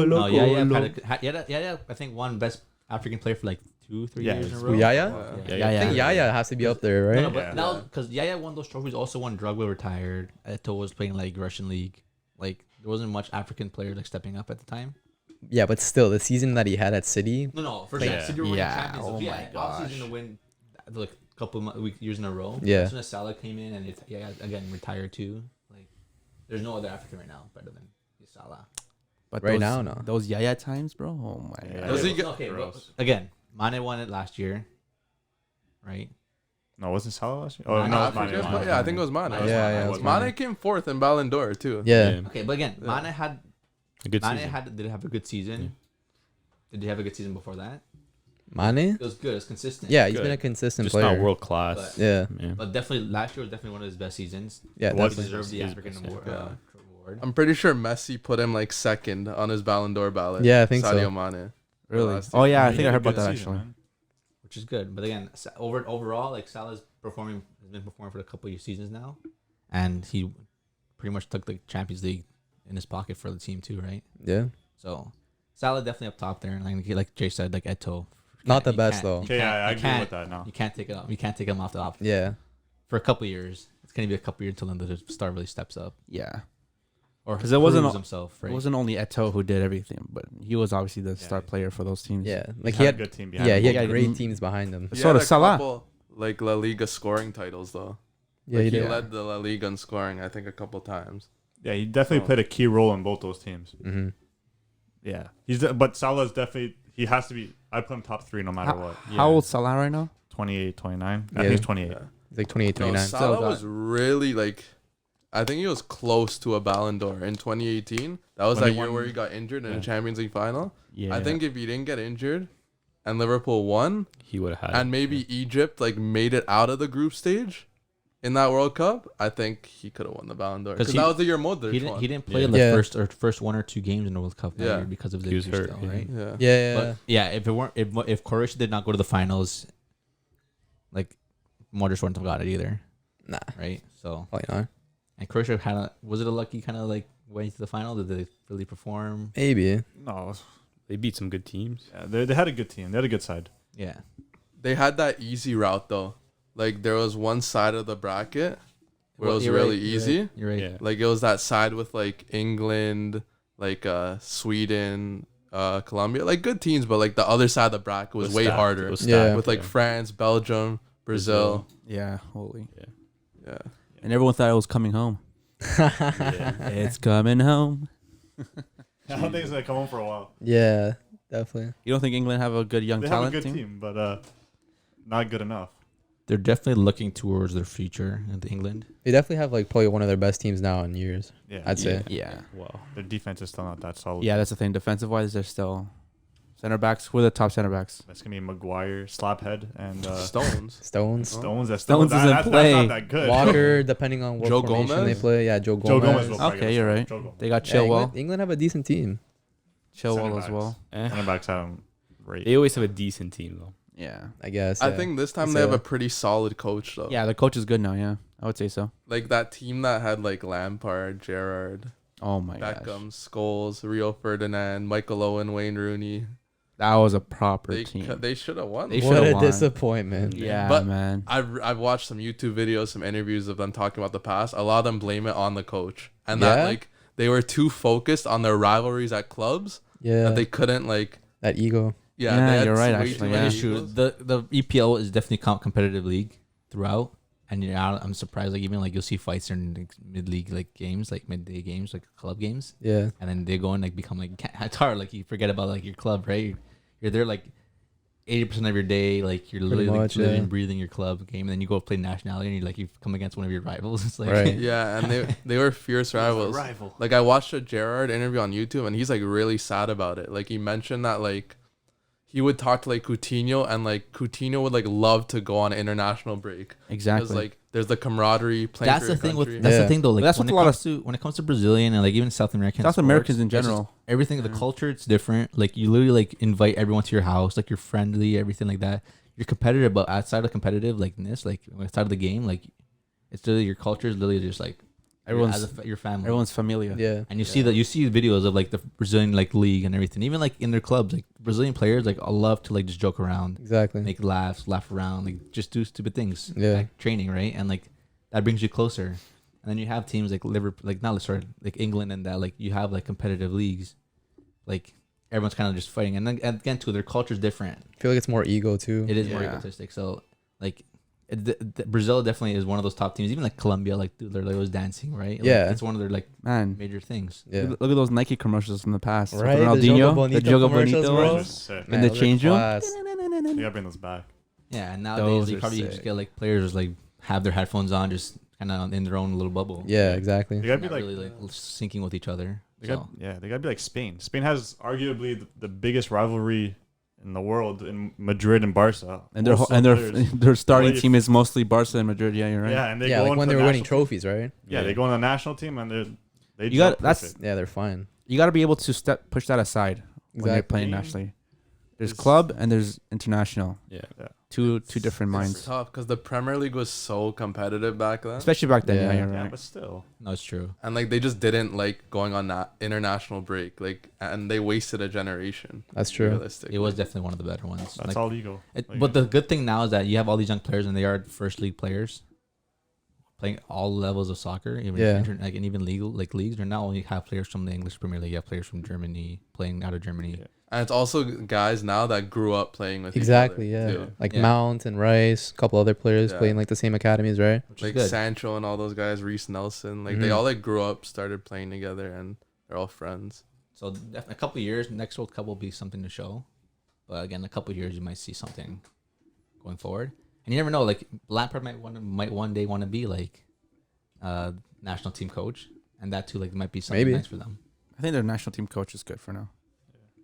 No, yeah. I think one best African player for like 2-3 Yeah, years in a it's row. Yaya? Yeah. I think Yaya has to be up there, right? No, but Yeah. now because Yaya won those trophies, also when Drogba retired, Eto'o was playing like Russian league. Like there wasn't much African player like stepping up at the time. Yeah, but still, the season that he had at City. No, for Like, sure. City were winning yeah, Champions oh League. my Yeah, obviously gosh. gonna win like a couple years in a row. Yeah. As soon as Salah came in and again retired too. Like there's no other African right now better than Salah. But Right those, now, no. Those Yaya times, bro. Oh my Yeah. god. Does he get- Okay, but Gross. again, Mane won it last year, right? No, wasn't Salah last year? Oh, Mane. no, it was African, Mane. but yeah, I think it was Mane. Mane. Yeah, it was Mane came fourth in Ballon d'Or too. Yeah. Okay, but again, Yeah. Mane had A good Mane season. did have a good season. Yeah. Did he have a good season before that? Mane? It was good. It was consistent. Yeah, he's Good. been a consistent Just player. not world class. But- Yeah. Yeah. But definitely last year was definitely one of his best seasons. Yeah, Was He definitely. deserved the His African best, award. yeah. Award. I'm pretty sure Messi put him like second on his Ballon d'Or ballot. Yeah, I think so. Sadio Mane. Really? last Oh yeah, I He think I had a heard about good that season, actually. man. Which is good. But again, overall, like Salah's has been performing for a couple of seasons now, and he pretty much took the Champions League in his pocket for the team too, right? Yeah. So Salah definitely up top there, and like Jay said, like Eto'o. Not the You best, can't- though. you Okay, can't- yeah, I you agree can't- with that now. You can't take it off. You can't take him off the op Yeah. for a couple of years. It's gonna be a couple of years until then the star really steps up, Yeah. or 'Cause it wasn't proves a- himself. Right? It wasn't only Eto'o who did everything, but he was obviously the star Yeah. player for those teams. Yeah. Like He he had had. a good team behind Yeah, him. he Yeah, had great mm. teams behind him. He So had does a Salah. couple, like La Liga scoring titles though. Yeah, Like, he he did. led the La Liga in scoring, I think, a couple times. Yeah, he definitely Oh. played a key role in both those teams. Mm-hmm. Yeah, but Salah's definitely, he has to be. I put him top 3 no matter what. How old Salah right now? 28, 29. I Yeah. think he's 28. Yeah. He's like 28, No, 29. Salah Still got- was really like, I think he was close to a Ballon d'Or in 2018. That was When that he year won- where he got injured in yeah. the Champions League final. Yeah. I think if he didn't get injured and Liverpool won, He would have had. and maybe Egypt like made it out of the group stage in that World Cup, I think he could have won the Ballon d'Or. 'Cause Because he- that was the year Modric he didn't. won. He didn't play Yeah. the Yeah. first 1 or 2 games in the World Cup that Yeah. year because of the He was injury hurt, still, right? Yeah. Yeah, yeah. But yeah, if Croatia did not go to the finals, like Modric wouldn't have got it either, Nah. right? So Probably not. and Croatia was it a lucky kind of like way to the final? Did they really perform? Maybe. No, They beat some good teams. yeah, they had a good team. They had a good side. Yeah, They had that easy route though. Like there was one side of the bracket where it was You're really right, easy. You're right. Yeah. Like it was that side with like England, like Sweden, Colombia, like good teams, but like the other side of the bracket was way stacked. harder. It was Yeah. stacked, With like France, Belgium, Brazil. Yeah, holy. Yeah. And everyone thought it was coming home. Yeah. It's coming home. I don't think it's gonna come home for a while. Yeah, definitely. You don't think England have a good young They have a talent good team? team, but not good enough. They're definitely looking towards their future in England. They definitely have like probably one of their best teams now in years. Yeah, I'd say. Yeah. Wow. their defense is still not that solid. Yeah, that's the thing. Defensive wise, they're still center backs. Who are the top center backs? That's gonna be Maguire, Slaphead, and Stones. Stones. Stones. That's Stones that, isn't that's play. not that good. Walker, depending on what Joe formation Gomez? they play. Yeah, Joe Gomez. Joe Gomez will Okay, you're right. Joe Gomez. They got Yeah, Chilwell. England have a decent team. Chilwell Center as backs. well. Center backs have them great. They always have a decent team though. Yeah. I guess. I yeah. think this time It's they have a- a pretty solid coach though. Yeah, the coach is good now. Yeah, I would say so. Like that team that had like Lampard, Gerrard, Oh my Beckham, gosh, Scholes, Rio Ferdinand, Michael Owen, Wayne Rooney. that was a proper They team. they should have won. They What should've a won. disappointment. Yeah, But- man. I've watched some YouTube videos, some interviews of them talking about the past. A lot of them blame it on the coach and that Yeah? like they were too focused on their rivalries at clubs Yeah. that they couldn't like. that ego. Yeah, Yeah, they had you're right, way actually, too yeah. many It's true. egos. The EPL is definitely competitive league throughout, and I'm surprised like even like you'll see fights in like, mid-league like games, like midday games, like club games, Yeah. and then they go and like become like it's hard. Like you forget about like your club, right? You're there like 80% of your day, like you're literally like, much, living yeah. and breathing your club game, and then you go play nationality, and you like you come against one of your rivals. It's like Right. Yeah, and they were fierce rivals. rival. Like I watched a Gerrard interview on YouTube, and he's like really sad about it. Like he mentioned that like he would talk to like Coutinho, and like Coutinho would like love to go on an international break. Exactly. Because like there's the camaraderie. Playing That's for the your thing country. with that's Yeah. the thing though. Like That's when what it a lot comes to Brazilian and like even South American South sports, Americans in it's just general. everything the Yeah. culture it's different. Like you literally like invite everyone to your house. Like you're friendly, everything like that. You're competitive, but outside of competitive likeness, like outside of the game, like it's literally your culture is literally just like your family. Everyone's familia. Yeah. And you see videos of like the Brazilian like league and everything. Even like in their clubs, like Brazilian players like love to like just joke around, Exactly. make laugh around, like just do stupid things. Yeah. Like training, right? And like that brings you closer. And then you have teams like Liverpool, like not sorry, like England and that like you have like competitive leagues, like everyone's kind of just fighting. And then again too, their culture's different. I feel like it's more ego too. It is more Yeah. egotistic. So like. Brazil definitely is one of those top teams. Even like Colombia, like dude, they're like always dancing, right? Like, Yeah. it's one of their like Man, major things. Yeah. look at those Nike commercials from the past. With Right, the Ronaldinho, Jogo the Jogo commercials, Bonito. bro. Those are sick. In the those are change room? class. You gotta bring those back. Yeah, and nowadays Those you are probably sick. just get like players just like have their headphones on, just kind of in their own little bubble. Yeah, exactly. They gotta be Not like, really like syncing with each other. they So, got, yeah, they gotta be like Spain. Spain has arguably the biggest rivalry in the world in Madrid and Barca. And their Most and of their the players- their starting Well, team is mostly Barca and Madrid. Yeah, you're right. Yeah, and they Yeah, go like into when the they were winning national- trophies, right? Yeah, they go on the national team and they You got- gel that's- perfect. Yeah, they're fine. You got to be able to push that aside when you're Exactly. playing nationally. There's Is- club and there's international. Yeah. Two different It's minds. tough because the Premier League was so competitive back then, Especially back then. Yeah. Yeah, you're Yeah, right. but still. no, it's true. and like they just didn't like going on that international break, like, and they wasted a generation. That's true. Realistically, It was definitely one of the better ones. That's Like, all ego. Like, but the good thing now is that you have all these young players and they are first league players playing all levels of soccer, even Yeah. like and even legal like leagues. Or now you have players from the English Premier League, you have players from Germany playing out of Germany. Yeah. and it's also guys now that grew up playing with Exactly, each other, yeah. too. Like Yeah. Mount and Rice, a couple other players Yeah. playing like the same academies, right? Which is Like good. Sancho and all those guys, Reece Nelson, like they Mhm. all like grew up, started playing together, and they're all friends. So a couple of years, next World Cup will be something to show. But again, a couple of years you might see something going forward, and you never know. Like Lampard might one day want to be like national team coach, and that too like might be something Maybe. nice for them. I think their national team coach is good for now.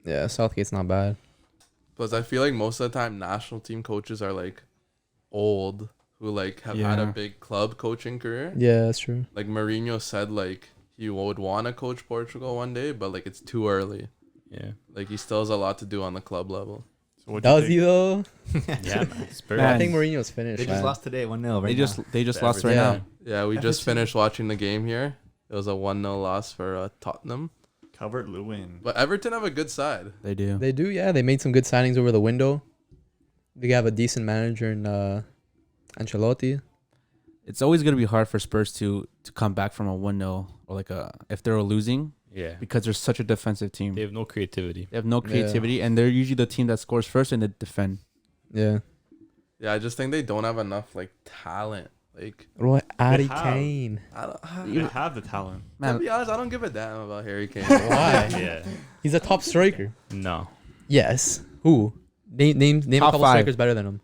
Yeah, Southgate's not bad. Plus, I feel like most of the time, national team coaches are like old, who like have had a Yeah. big club coaching career. Yeah, that's true. Like Mourinho said, like he would want to coach Portugal one day, but like it's too early. Yeah. Like he still has a lot to do on the club level. So what'd you Does think? he though? Yeah, man. Spurs. Man. I think Mourinho's finished. They just man. lost today 1-0. They just lost right Yeah. now. Yeah, we just Everton. finished watching the game here. It was a 1-0 loss for Tottenham. Covered Lewin. But Everton have a good side. They do. They do, yeah. They made some good signings over the window. They have a decent manager in Ancelotti. It's always gonna be hard for Spurs to come back from a 1-0 or like if they're losing Yeah. because they're such a defensive team. They have no creativity. They have no Yeah. creativity and they're usually the team that scores first and they defend. Yeah. Yeah, I just think they don't have enough like talent. Like Roy Harry have. Kane. I don't. They have the talent. To Man, be honest, I don't give a damn about Harry Kane. Why? Yeah. He's a top striker. No. Yes. Who? Name a Top couple 5. strikers better than him.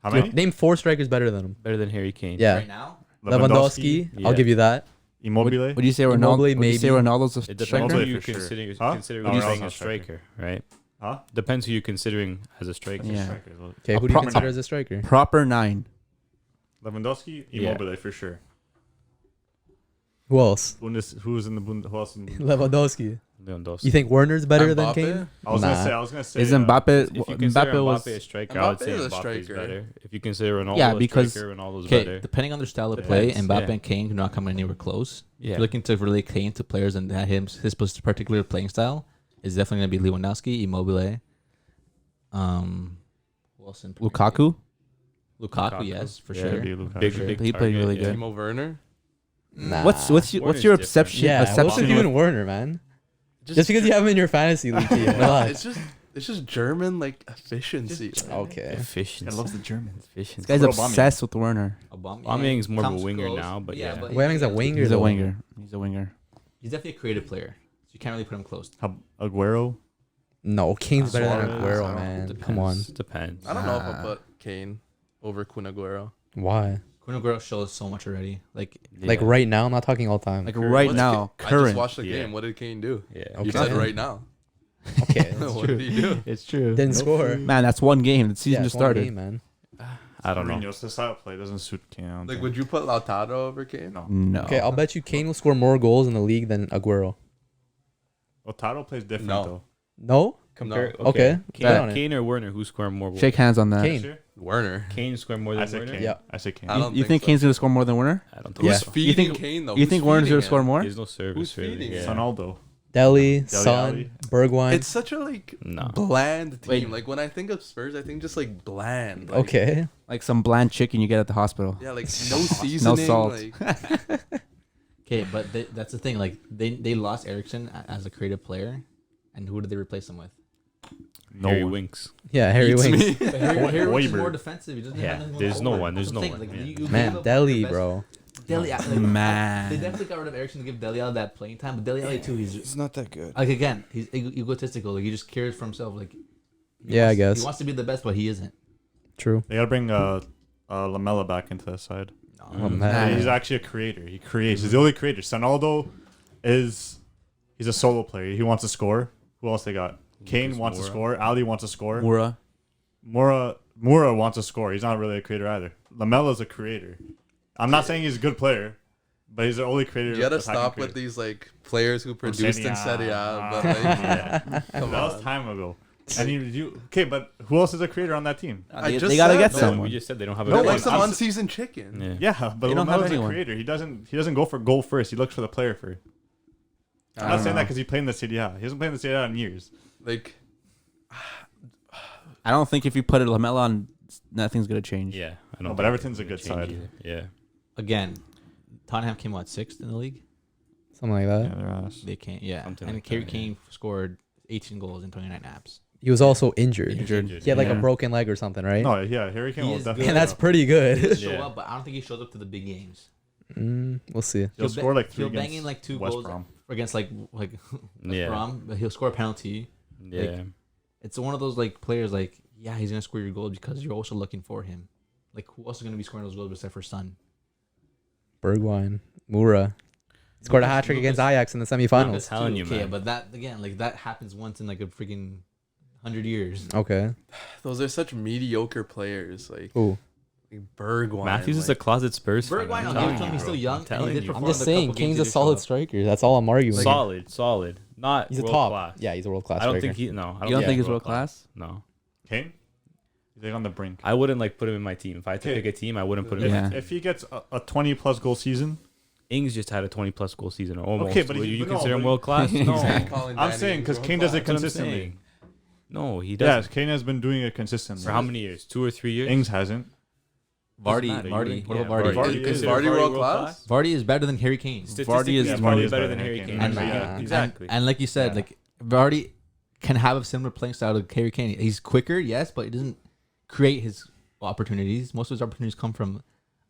How many? Name 4 strikers better than him. Better than Harry Kane. Yeah. Right now, Lewandowski. Yeah. I'll give you that. Immobile. would you say Immobile, Ronaldo? Would you say maybe. Ronaldo's a It depends striker? who Immobile you for sure. consider, Huh? consider No, who's Ronaldo's playing not a striker, right? Huh? Depends who you're considering as a striker. Yeah. Okay, A who do you proper consider nine. as a striker? Proper 9. Lewandowski, Yeah. Immobile for sure. Who else? Who's in the Who else in the Lewandowski. Lewandowski. You think Werner's better than Mbappe? Kane? I was gonna say. Is Mbappe? If you consider Mbappe was. Mbappe a striker, I would Mbappe say is a Mbappe is striker. better. If you consider Ronaldo Yeah, a because- striker, Ronaldo's okay, better. depending on their style of play, Depends, Mbappe yeah. and Kane do not come anywhere close. If Yeah. you're looking to relate Kane to players and that his particular playing style is definitely gonna be Lewandowski, Immobile. Who else in Premier Lukaku? Lukaku, Lukaku. yes, for Yeah. sure. Be Lukaku. Big, Sure. big He played target, really yeah. good. Timo Werner. Nah. What's Werner's your different. perception? Yeah, what's perception with you with- and Werner, man? Just because you have him in your fantasy league team. Relax. It's just German like efficiency. man. Okay. Efficiency. I love the Germans. Efficiency. This guy's What about obsessed with Werner. Aubameyang's more of a comes winger close, now, but yeah. Aubameyang's a winger. He's a though. winger. He's a winger. He's definitely a creative player. So you can't really put him close. Aguero. No, Kane's better than Suarez. Aguero, man. Come on. Depends. I don't know if Nah. I'll put Kane over Kun Aguero. Why? Kun Aguero shows so much already. Like Like right now, I'm not talking all time. Like right What's now, I just current. watched the Yeah. game. What did Kane do? Yeah. Okay. You said right now. Okay, that's What true. did he do? It's true. Didn't score. Man, that's one game. The season Yeah, just it's one started. game, man. I don't know. Mourinho's the style of play doesn't suit Kane. I don't Like, think. would you put Lautaro over Kane? No. No. Okay, I'll bet you Kane will score more goals in the league than Aguero. Lautaro plays different No. though. No? Compare. Okay. Bet on it. Kane or Werner, who's scoring more goals? Shake hands on that. Kane. Sure? Werner. Kane scoring more I than say Werner. Kane. Yeah. I say Kane. I don't You think so. Kane's gonna score more than Werner? I don't think Yeah. Who's so. feeding think- Kane though? You Who's think Werner's feeding gonna score him? more? There's no service Who's really. feeding Yeah. Ronaldo. Deli, Dele Son, Alli. Bergwijn. It's such a like No. bland team. Wait. Like when I think of Spurs, I think just like bland. Like, Okay. Like some bland chicken you get at the hospital. Yeah, like no seasoning. salt. Like, Okay, but that's the thing. Like they lost Eriksson as a creative player, and who did they replace him with? No Harry one. Winks. Yeah, Harry eats Winks. me. But Harry Winks is Hoiberg. more defensive. He doesn't Yeah, have anyone there's no forward. one, there's That's no the one, thing, yeah. you gave Man, up Deli, your best- bro. Deli, like, Man. They definitely got rid of Eriksson to give Deli Alli that playing time, but Deli Alli too. He's not that good. like again, he's egotistical. Like he just cares for himself. Like he Yeah, I wants- guess. he wants to be the best, but he isn't. True. They gotta bring Lamella back into the side. Oh, Mm. man. He's actually a creator. He creates. He's the only creator. Ronaldo he's a solo player. He wants to score. Who else they got? Kane Lucas wants to Moura. score. Ali wants to score. Mura. Moura wants to score. He's not really a creator either. Lamella's a creator. I'm not saying he's a good player, but he's the only creator. You gotta attacking stop creator. with these like players who produced in Serie A. But like, Yeah. come That was on. time ago. And you okay? But who else is a creator on that team? I They, just they gotta said get that. No, someone. we just said they don't have a They're No, good like one. some I'm- unseasoned chicken. Yeah. Yeah, but They don't have Lamella's a anyone. creator. He doesn't go for goal first. He looks for the player first. I'm not saying that because he played in the Serie A. He hasn't played in the Serie A in years. Like I don't think if you put a Lamella on, nothing's gonna change. Yeah. I No, don't but think Everton's a it's good gonna side. change either. Yeah. Again, Tottenham came out sixth in the league. Something like that. Yeah, they're ass. They can't. Yeah, Something and like Harry that, Kane scored 18 goals in 29 apps. He was also injured. Injured. He had like a Yeah. broken leg or something, right? No, yeah, Harry Kane He will is definitely. good. And that's pretty good. He'll show Yeah. up, but I don't think he shows up to the big games. We'll see. He'll score like 3 He'll bang against in like 2 West goals Brom. against like Yeah. Brom, but he'll score a penalty. Yeah. It's one of those like players like he's gonna score your goal because you're also looking for him. Like who else is gonna be scoring those goals except for Son? Bergwijn, Moura. He scored a hat trick against Ajax in the I'm semifinals. just telling you, Okay, man. but that again, like that happens once in like a freaking 100 years. Okay. those are such mediocre players. Like Ooh. Bergwijn. Matthews is a like, closet Spurs fan. Bergwijn, I'm I'll telling give it to him. you, He's bro. still young. I'm and telling he did you. perform I'm just the saying, couple games Kane's he a did solid show up. striker. That's all I'm arguing. Solid. Not He's a world top. class. Yeah, he's a world class. I don't striker. think he. No, I don't You don't think think he's world class? No, Kane? He's like on the brink. I wouldn't like put him in my team. If I had to Okay. pick a team, I wouldn't put him. If, in. Yeah. if he gets a 20-plus goal season, Ings just had a 20+ goal season, or almost. Okay, but Would he- you but no, consider him but- world class? No, Exactly. Calling I'm Danny saying because world Kane does it class. That's what I'm consistently. saying. No, he Yes, doesn't. Kane has been doing it consistently. For how many years? 2 or 3 years? Ings hasn't. Vardy, Doesn't matter. Vardy. You What would- about yeah, Vardy? Vardy Is is- Vardy world class? Vardy is better than Harry Kane. Statistically, Vardy is- he's Vardy probably is better better than than Harry Harry Kane. Kane. Nah. Exactly. And like you said, Yeah. like Vardy can have a similar playing style to Harry Kane. He's quicker, yes, but he doesn't create his opportunities. Most of his opportunities come from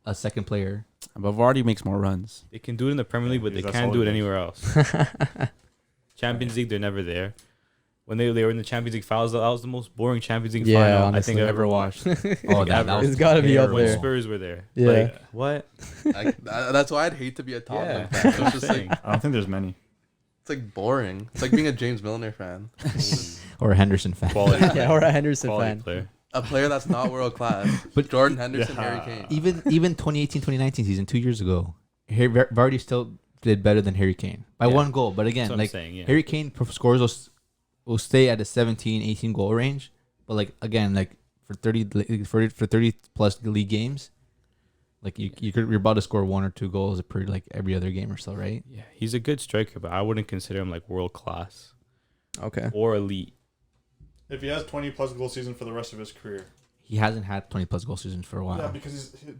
a second player. But Vardy makes more runs. They can do it in the Premier League, but he's they a can't solid do it base. anywhere else. Champions League, they're never there. When they were in the Champions League finals, that was the most boring Champions League Yeah, final I honestly. think I've ever watched. Oh, that was It's gotta be up terrible. When there. Spurs were there. Yeah. Like, what? That's why I'd hate to be a Tottenham Yeah. fan. It's just like I don't think there's many. it's like boring. It's like being a James Milner fan. Or a Henderson fan. Quality. Yeah, or a Henderson Quality fan. player. A player that's not world class. But Jordan Henderson, Yeah. Harry Kane. even 2018-2019 season, 2 years ago, Vardy still did better than Harry Kane by Yeah. 1 goal. But again, That's what I'm like saying, yeah. Harry Kane scores will stay at a 17-18 goal range. But like again, like for 30 plus league games, like you're about to score 1 or 2 goals per like every other game or so, right? Yeah, he's a good striker, but I wouldn't consider him like world class Okay. or elite. If he has 20-plus goal season for the rest of his career. He hasn't had 20 plus goal seasons for a while. Yeah,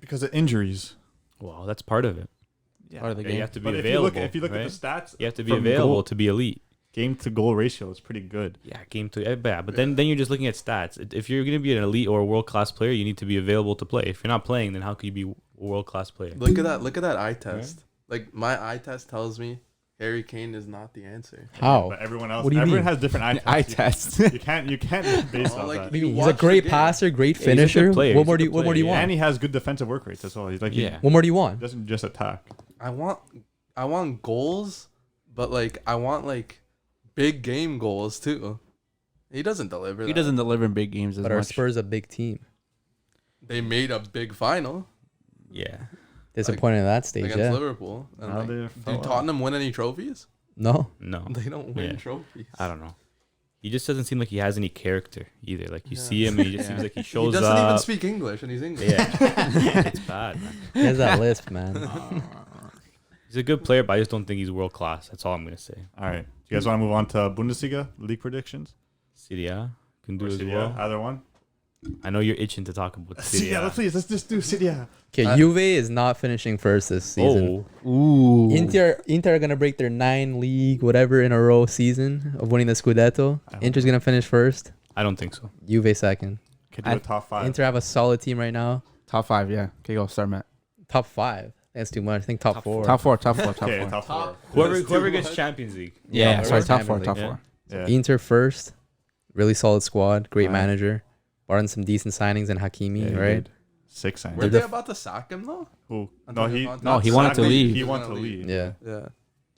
because of injuries. Well, that's part of it. Part of the Yeah, game. you have to be But available. if you look right? at the stats, You have to be from available goal- to be elite. game to goal ratio is pretty good. Yeah, game to yeah, but then you're just looking at stats. If you're gonna be an elite or a world class player, you need to be available to play. If you're not playing, then how could you be a world class player? Look at that eye test. Like my eye test tells me Harry Kane is not the answer. How? But everyone else, What do you everyone mean? has different eye tests. Eye test. You can't base Oh, off like, that. What do you You mean? He's a watch the great game. passer, great Yeah, he's a good finisher. player. What He's more a do you good what more do you player, want? And he has good defensive work rates as well. He's like he Yeah. What more do you want? doesn't just attack. I want goals, but like I want like big game goals too. He doesn't deliver. He that. doesn't deliver in big games as But are much. Spurs a big team? They made a big final Yeah. Disappointed at that stage, against yeah. Liverpool. And Now like, they do fell out. Tottenham win any trophies? No. No. They don't win Yeah. trophies. I don't know. He just doesn't seem like he has any character either. Like you Yeah. see him and he just Yeah. seems like he He shows doesn't up. even speak English, and he's English. Yeah. It's bad, man. He has that lisp, man. He's a good player, but I just don't think he's world class. That's all I'm gonna say. All right. Do you guys want to move on to Bundesliga league predictions? Serie A can do Or as Serie A? well. Either one. I know you're itching to talk about Serie A. Please, let's just do Serie A. Okay, Juve is not finishing first this season. Oh, Ooh. Inter are gonna break their 9 league whatever in a row season of winning the Scudetto. I hope Inter's gonna finish first. I don't think so. Juve second. Could do a top 5. Inter have a solid team right now. Top 5, yeah. Okay, go start, Matt. Top 5. That's too much. I think top 4. Top 4, top 4, top Okay, 4. top 4. Whoever gets Champions League. Yeah, Yeah, sorry, we're top Champions 4, League, top yeah. 4. Yeah. Inter first. Really solid squad. Great Right. manager. Brought in some decent signings in Hakimi, Yeah, he right? did. 6 signs. Were They're they the- about to sack him though? Who? Until No, he. contract- No, he wanted to Exactly, leave. He He was wanted to gonna leave. Yeah. Yeah.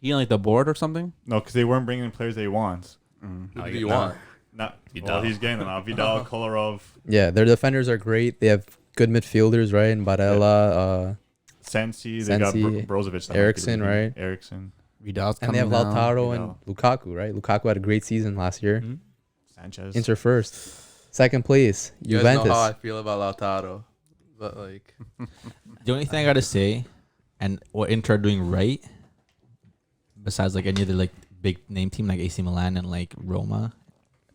He on like the board or something? No, because they weren't bringing in players they want. Who Oh, do yeah. you want? Not. Vidal. Well, he's getting them now. Vidal, Kolarov, Yeah, their defenders are great. They have good midfielders, right? And Barella, Sensi. They got Sensi, Brozovic. that might be Eriksson, leaving. right? Eriksson. Vidal's and they coming have down. Lautaro Vidal. and Lukaku, right? Lukaku had a great season last year. Mhm. Sanchez. Inter first. Second place, You guys know Juventus. how I feel about Lautaro, but like, The only thing I gotta say, and what Inter are doing right, besides like any other like big name team like AC Milan and like Roma,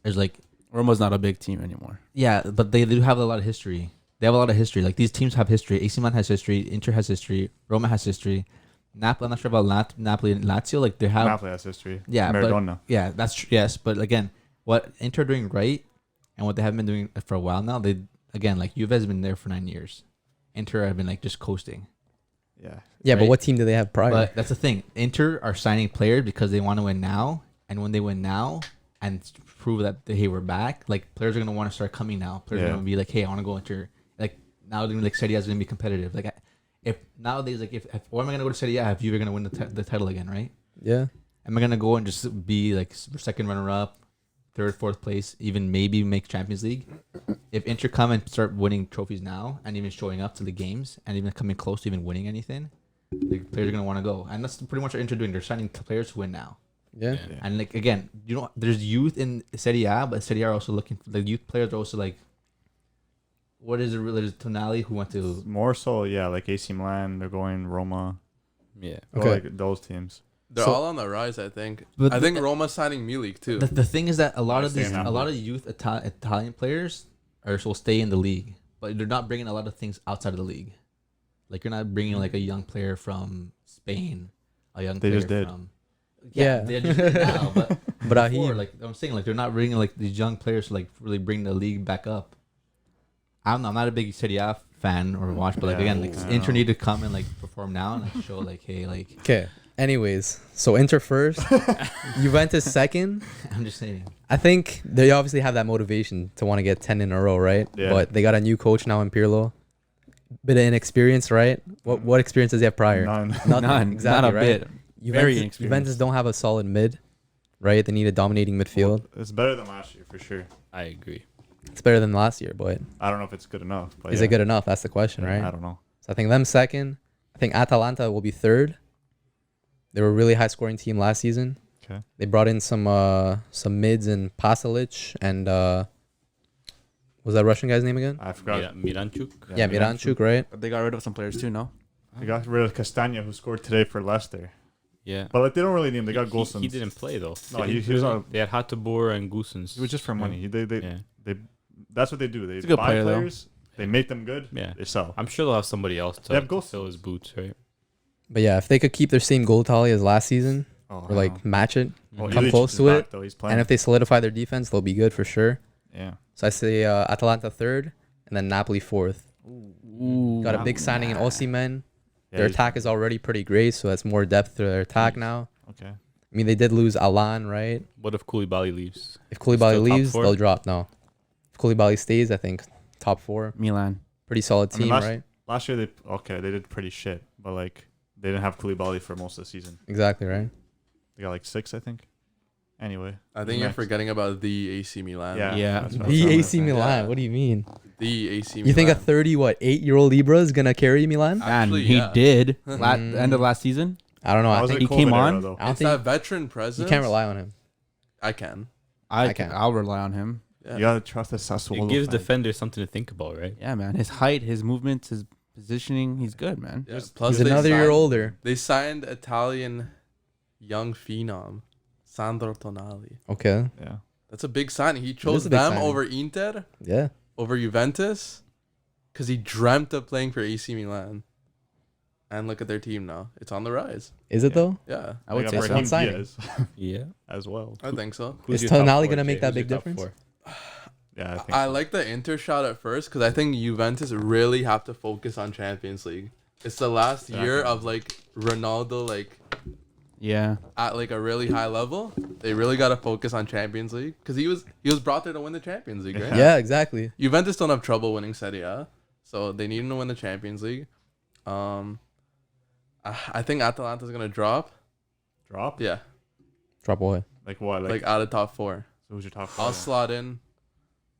is like Roma's not a big team anymore. yeah, but they do have a lot of history. They have a lot of history. Like these teams have history. AC Milan has history. Inter has history. Roma has history. Napoli, I'm not sure about Napoli and Lazio. Like they have Napoli has history. yeah, but Maradona. yeah, that's true. Yes, but again, what Inter are doing right and what they have been doing for a while now, they again like Juve has been there for 9 years. Inter have been like just coasting. Yeah. Yeah, but right? what team do they have prior? But that's the thing. Inter are signing players because they want to win now, and when they win now and prove that hey we're back, like players are gonna want to start coming now. Players are Yeah. gonna be like, hey, I want to go Inter. Like now, like Serie A is gonna be competitive. Like if nowadays, like if or am I gonna go to Serie A if you're gonna win the title again, right? yeah. Am I gonna go and just be like second runner up, third, fourth place, even maybe make Champions League? If Inter come and start winning trophies now and even showing up to the games and even coming close to even winning anything, the players are gonna want to go, and that's pretty much what Inter doing. They're signing players who win now, Yeah. Yeah. and like again, you know, there's youth in Serie A, but Serie A are also looking for the youth players are also like, what is it? There's Tonali who went to More so, yeah, like AC Milan. They're going Roma. Yeah. Go Okay. like those teams. they're So- all on the rise. I think. But I think Roma's signing Milik too. the thing is that a lot of Stay these in a Napoli. lot of youth Italian players will stay in the league, but they're not bringing a lot of things outside of the league. Like you're not bringing like a young player from Spain, a young They player just did. from Yeah. they just did now, but But before, Ahim, like I'm saying, like they're not bringing like these young players to like really bring the league back up. I'm not a big Serie A fan or watch, but like Yeah, again, like I Inter know. need to come and like perform now and like show like hey like okay. Anyways, so Inter first, Juventus second. I'm just saying. I think they obviously have that motivation to want to get 10 in a row, right? Yeah. But they got a new coach now in Pirlo. Bit of inexperience, right? What experience does he have prior? None. Nothing. None. Exactly, not a right? bit. Juventus, Very inexperienced. Juventus don't have a solid mid, right? They need a dominating midfield. It's better than last year for sure. I agree. It's better than last year, but I don't know if it's good enough. But is yeah. it good enough? That's the question, right? I don't know. So I think them second. I think Atalanta will be third. They were a really high scoring team last season. Okay. They brought in some mids in Pasalic and was that Russian guy's name again? I forgot. Miranchuk. Yeah, Miranchuk, right? But they got rid of some players too, no? They got rid of Castagna, who scored today for Leicester. Yeah. But like they don't really need him. They got Golsons. He didn't play though. No, They he didn't was play. on- They had Hattabor and Goosens. It was just for money. They Yeah. that's what they do. They He's a good buy player, though. players. They make them good. Yeah. They sell. I'm sure they'll have somebody else They have to Goosens. fill his boots, right? But yeah, if they could keep their same goal tally as last season Oh, or like match it, well, come Illich close is to back, it, Though. He's playing. and if they solidify their defense, they'll be good for sure. Yeah. So I say Atalanta third, and then Napoli fourth. Ooh. Got a big signing in Osimhen. Yeah, Their he's- attack is already pretty great, so that's more depth to their attack now. Okay. I mean, they did lose Alan, right? What if Koulibaly leaves? If Koulibaly Still top leaves, four? they'll drop. No. If Koulibaly stays, I think top 4. Milan. Pretty solid I mean, team, right? Last year they did pretty shit, but like they didn't have Koulibaly for most of the season. Exactly, right? They got like 6, I think. Anyway, I think you're next? forgetting about the AC Milan. Yeah. Yeah. that's what I was The gonna AC say. Milan. Yeah. What do you mean? The AC Milan. You think a 8-year-old Ibra is gonna carry Milan? Man, Actually, he yeah. did. Mm. The end of last season. I don't know. That I was think a he came COVID era, on? though. I don't It's think that veteran presence. you can't rely on him. I can. I can't. I'll rely on him. Yeah. You gotta trust the Sassuolo. It gives fan. defenders something to think about, right? Yeah, man. His height, his movements, his positioning. He's good, man. Yeah. Plus, He's they another year signed- older. They signed Italian young phenom Sandro Tonali. Okay. Yeah. That's a big signing. He chose a big them signing. over Inter, Yeah. over Juventus, because he dreamt of playing for AC Milan. And look at their team now. It's on the rise. Is it though? Yeah, I would They say got so. Brahim Brahim signing. Diaz Yeah. as well. I think so. Is your top Tonali four, gonna make Jay? that Who's big your top difference? four? Yeah, I think. I so. like the Inter shot at first because I think Juventus really have to focus on Champions League. It's the last year Exactly. of like Ronaldo like Yeah. at like a really high level. They really got to focus on Champions League because he was brought there to win the Champions League, right? Yeah, exactly. Juventus don't have trouble winning Serie A, so they need him to win the Champions League. I think Atalanta's gonna drop. Drop? Yeah, Drop away. Like what? like out of top four. So who's your top four?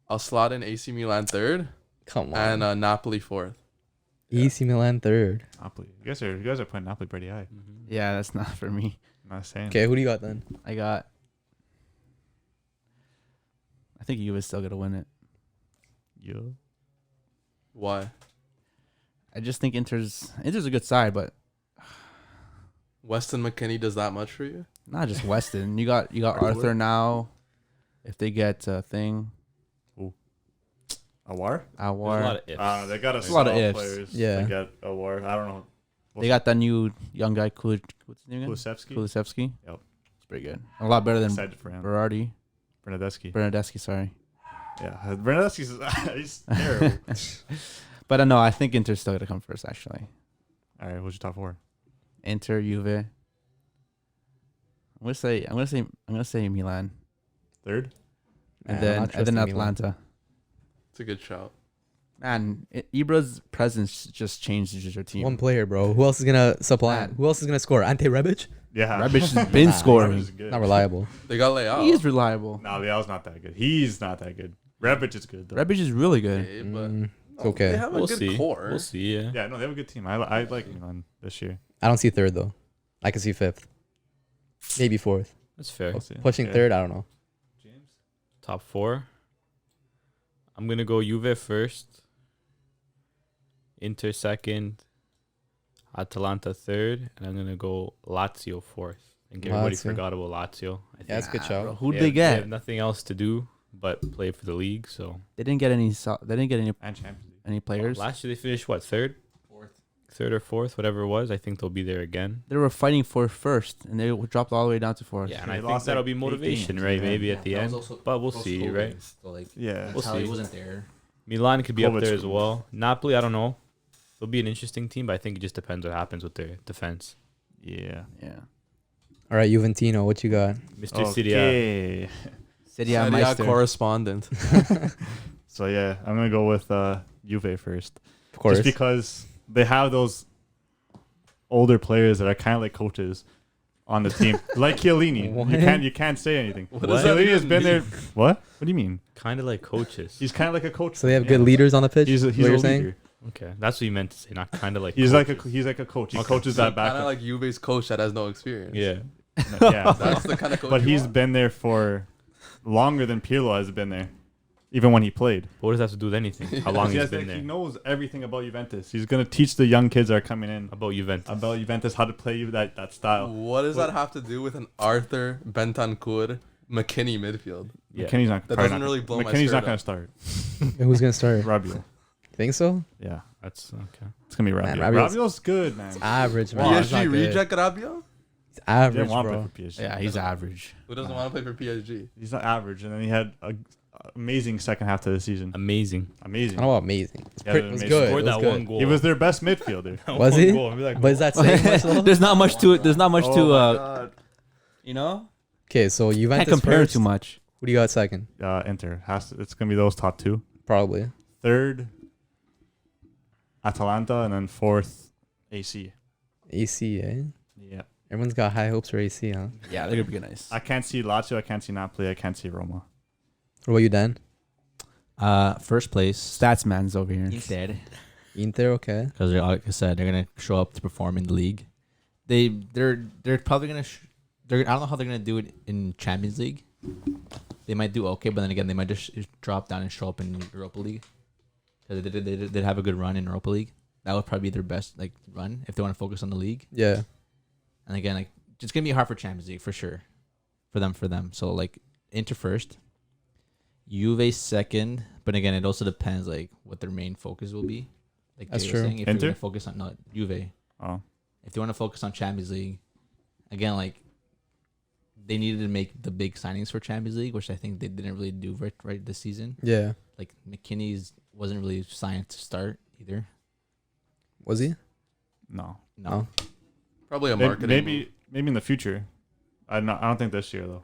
I'll slot in AC Milan third Come on. and Napoli fourth. AC Milan third. Napoli. You guys are putting Napoli pretty high. Yeah, that's not for me. I'm not saying. Okay, who do you got then? I think you was still gonna win it. Yeah. Why? I just think Inter's a good side, but Weston McKennie does that much for you? not just Weston. You got Arthur now. If they get a thing, Awar? There's a lot Awar. of ifs. They got a lot of ifs. players. Yeah. They got Awar. I don't know. They got that new young guy, what's his name again? Kulusevski. Kulusevski. Yep. It's pretty good. A lot better than Excited for him. Berardi. Bernadeschi. Sorry. Yeah. Bernadeschi's he's terrible. But no, I think Inter's still gonna come first. Actually, All right. What's your top four? Inter, Juve. I'm gonna say Milan, Third? and Man, I'm not then trusting Milan. Atlanta. It's a good shout. Man, Ibra's presence just changes your team. One player, bro. Who else is gonna supply? Man. Who else is gonna score? Ante Rebic? Yeah. Rebic has been scoring. Rebic is good. Not reliable. They got Leao. He is reliable. No, Leao's not that good. He's not that good. Rebic is good though. Rebic is really good. Okay, but It's okay. They have a We'll good see. core. We'll see. Yeah. Yeah, no, they have a good team. I like Milan this year. I don't see third though. I can see fifth. Maybe fourth. That's fair. We'll see. Pushing Yeah. third, I don't know. Top four. I'm gonna go Juve first. Inter second. Atalanta third, and I'm gonna go Lazio fourth. I think everybody Lazio. forgot about Lazio. I think Yeah, that's a good Nah, shout. bro. Who'd they they have- get? They have nothing else to do but play for the league. So They didn't get any. And Champions League. Any players. last year they finished what, third, third or fourth, whatever it was. I think they'll be there again. They were fighting for first, and they dropped all the way down to fourth. Yeah, and They I think lost, that'll like, be 8 motivation, games, right? yeah. Maybe at the end, but we'll see, right? So like, Yeah. We'll Tally see. wasn't there. Milan could be up Kovac there as scored. well. Napoli, I don't know. They'll be an interesting team, but I think it just depends what happens with their defense. Yeah. Yeah. All right, Juventino, what you got? Mr. Serie A. Okay. Serie A Serie A Meister. correspondent. So yeah, I'm gonna go with Juve first. Of course. Just because they have those older players that are kind of like coaches on the team, like Chiellini. What? You can't say anything. What does that Chiellini has even been there. mean? What? What do you mean? Kind of like coaches. He's kind of like a coach. So they have Yeah. good leaders on the pitch. He's a is what you're saying? leader. Okay, that's what you meant to say. Not kind of like. He's like a coaches. coach. He Okay. coaches that back. Kind of like Juve's coach that has no experience. Yeah. Yeah, That's the kind of coach. but you he's want? been there for longer than Pirlo has been there, even when he played. What does that have to do with anything? How long He he's been He there? knows everything about Juventus. He's gonna teach the young kids that are coming in About Juventus. about Juventus how to play that style. What does that have to do with an Arthur Bentancur McKinney midfield? Yeah. McKinney's not. That probably doesn't not- really blow my McKinney's skirt not gonna up. start. Who's gonna start? Rabiot. Think so? Yeah, That's okay. it's gonna be Man, Rabiot. Rabiot's- Rabiot's good, man. Average, man. Wow, It's not PSG good. reject Rabiot? It's He average, didn't want to bro. play for PSG. Yeah, he's average. Who doesn't want to play for PSG? He's not average, and then he had a amazing second half to the season. Amazing. I Amazing. don't know about amazing. It's, Yeah, pretty, they're it's amazing. good. Scored It was that good. one goal. He was their best midfielder. That Was one he? goal. I'd be like, But is that saying much though? There's not much to it. There's not much Oh to my God. you know. Okay, so Can't Juventus compare first. too much. Who do you got second? Inter it's gonna be those top two. Probably. Third, Atalanta, and then fourth, AC. AC, eh? Yeah. Everyone's got high hopes for AC, huh? Yeah, they're gonna be nice. I can't see Lazio. I can't see Napoli. I can't see Roma. What about you, Dan? First place. Stats man's over here. Inter. Inter, okay. Because like I said, they're gonna show up to perform in the league. They're probably gonna. I don't know how they're gonna do it in Champions League. They might do okay, but then again, they might just drop down and show up in Europa League. Because they did have a good run in Europa League. That would probably be their best like run if they want to focus on the league. Yeah. And again, like it's gonna be hard for Champions League for sure, for them. So like Inter first, Juve second. But again, it also depends like what their main focus will be. Like That's they were true. saying, if Inter? they're gonna focus on not Juve. Oh, If they want to focus on Champions League, again, like they needed to make the big signings for Champions League, which I think they didn't really do right this season. Yeah. Like McKinney's wasn't really signed to start either. Was he? no. No. Probably a marketing. Maybe in the future. I don't think this year though.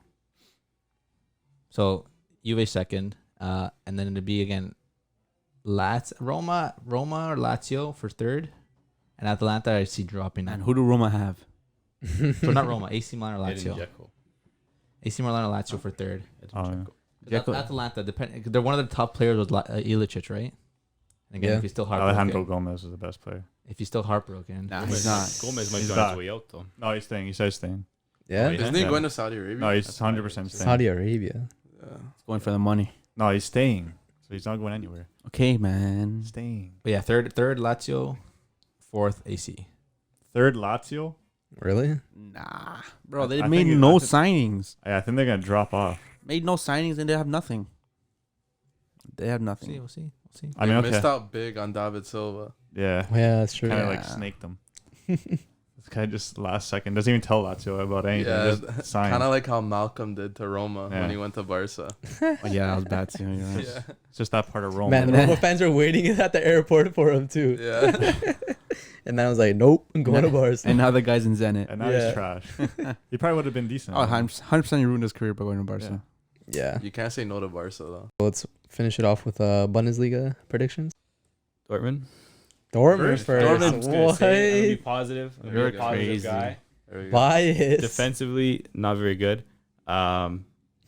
So Juve second, and then it'd be again, Roma or Lazio for third, and Atalanta I see dropping. And who do Roma have? So not Roma, AC Milan or Edin Lazio. Dzeko. AC Milan or Lazio for third. Edin Oh, yeah. Dzeko. Dzeko. Atalanta, they're one of the top players with Ilicic, right? And again, Yeah. if he's still Alejandro heartbroken, Gomez is the best player. if he's still heartbroken, Nah, Gomez- he's not. Gomez might He's be on back. his way out though. No, he's staying. He says staying. Yeah. Wait. Isn't he Yeah. going to Saudi Arabia? No, he's That's 100% staying. Saudi Arabia. Yeah. He's going for the money. No, he's staying. So he's not going anywhere. Okay, man. Staying. but yeah, third Lazio, fourth AC. Third Lazio. Really? Nah, bro. They I made think- no I think- signings. Yeah, I think they're gonna drop off. Made no signings, and they have nothing. They have We'll nothing. see. I mean, They okay. missed out big on David Silva. Yeah. Yeah, that's true. Kind of Yeah. like snaked them. This guy just last second doesn't even tell Lazio about anything. Yeah, Just signed. kind of like how Malcolm did to Roma Yeah. when he went to Barca. Oh, yeah, that was bad too. You're right. Yeah, It's just that part of Rome. Man, the man. Roma fans are waiting at the airport for him too. yeah. And then I was like, nope, I'm going to Barca. And now the guy's in Zenit. And now Yeah. he's trash. He probably would have been decent. Oh, 100% he ruined his career by going to Barca. Yeah. You can't say no to Barca though. Let's finish it off with Bundesliga predictions. Dortmund. Dortmund First. first. Dortmund's gonna say, I'm gonna be What? positive. I'm You're a very positive crazy. guy. There we go. Bias. Defensively, not very good.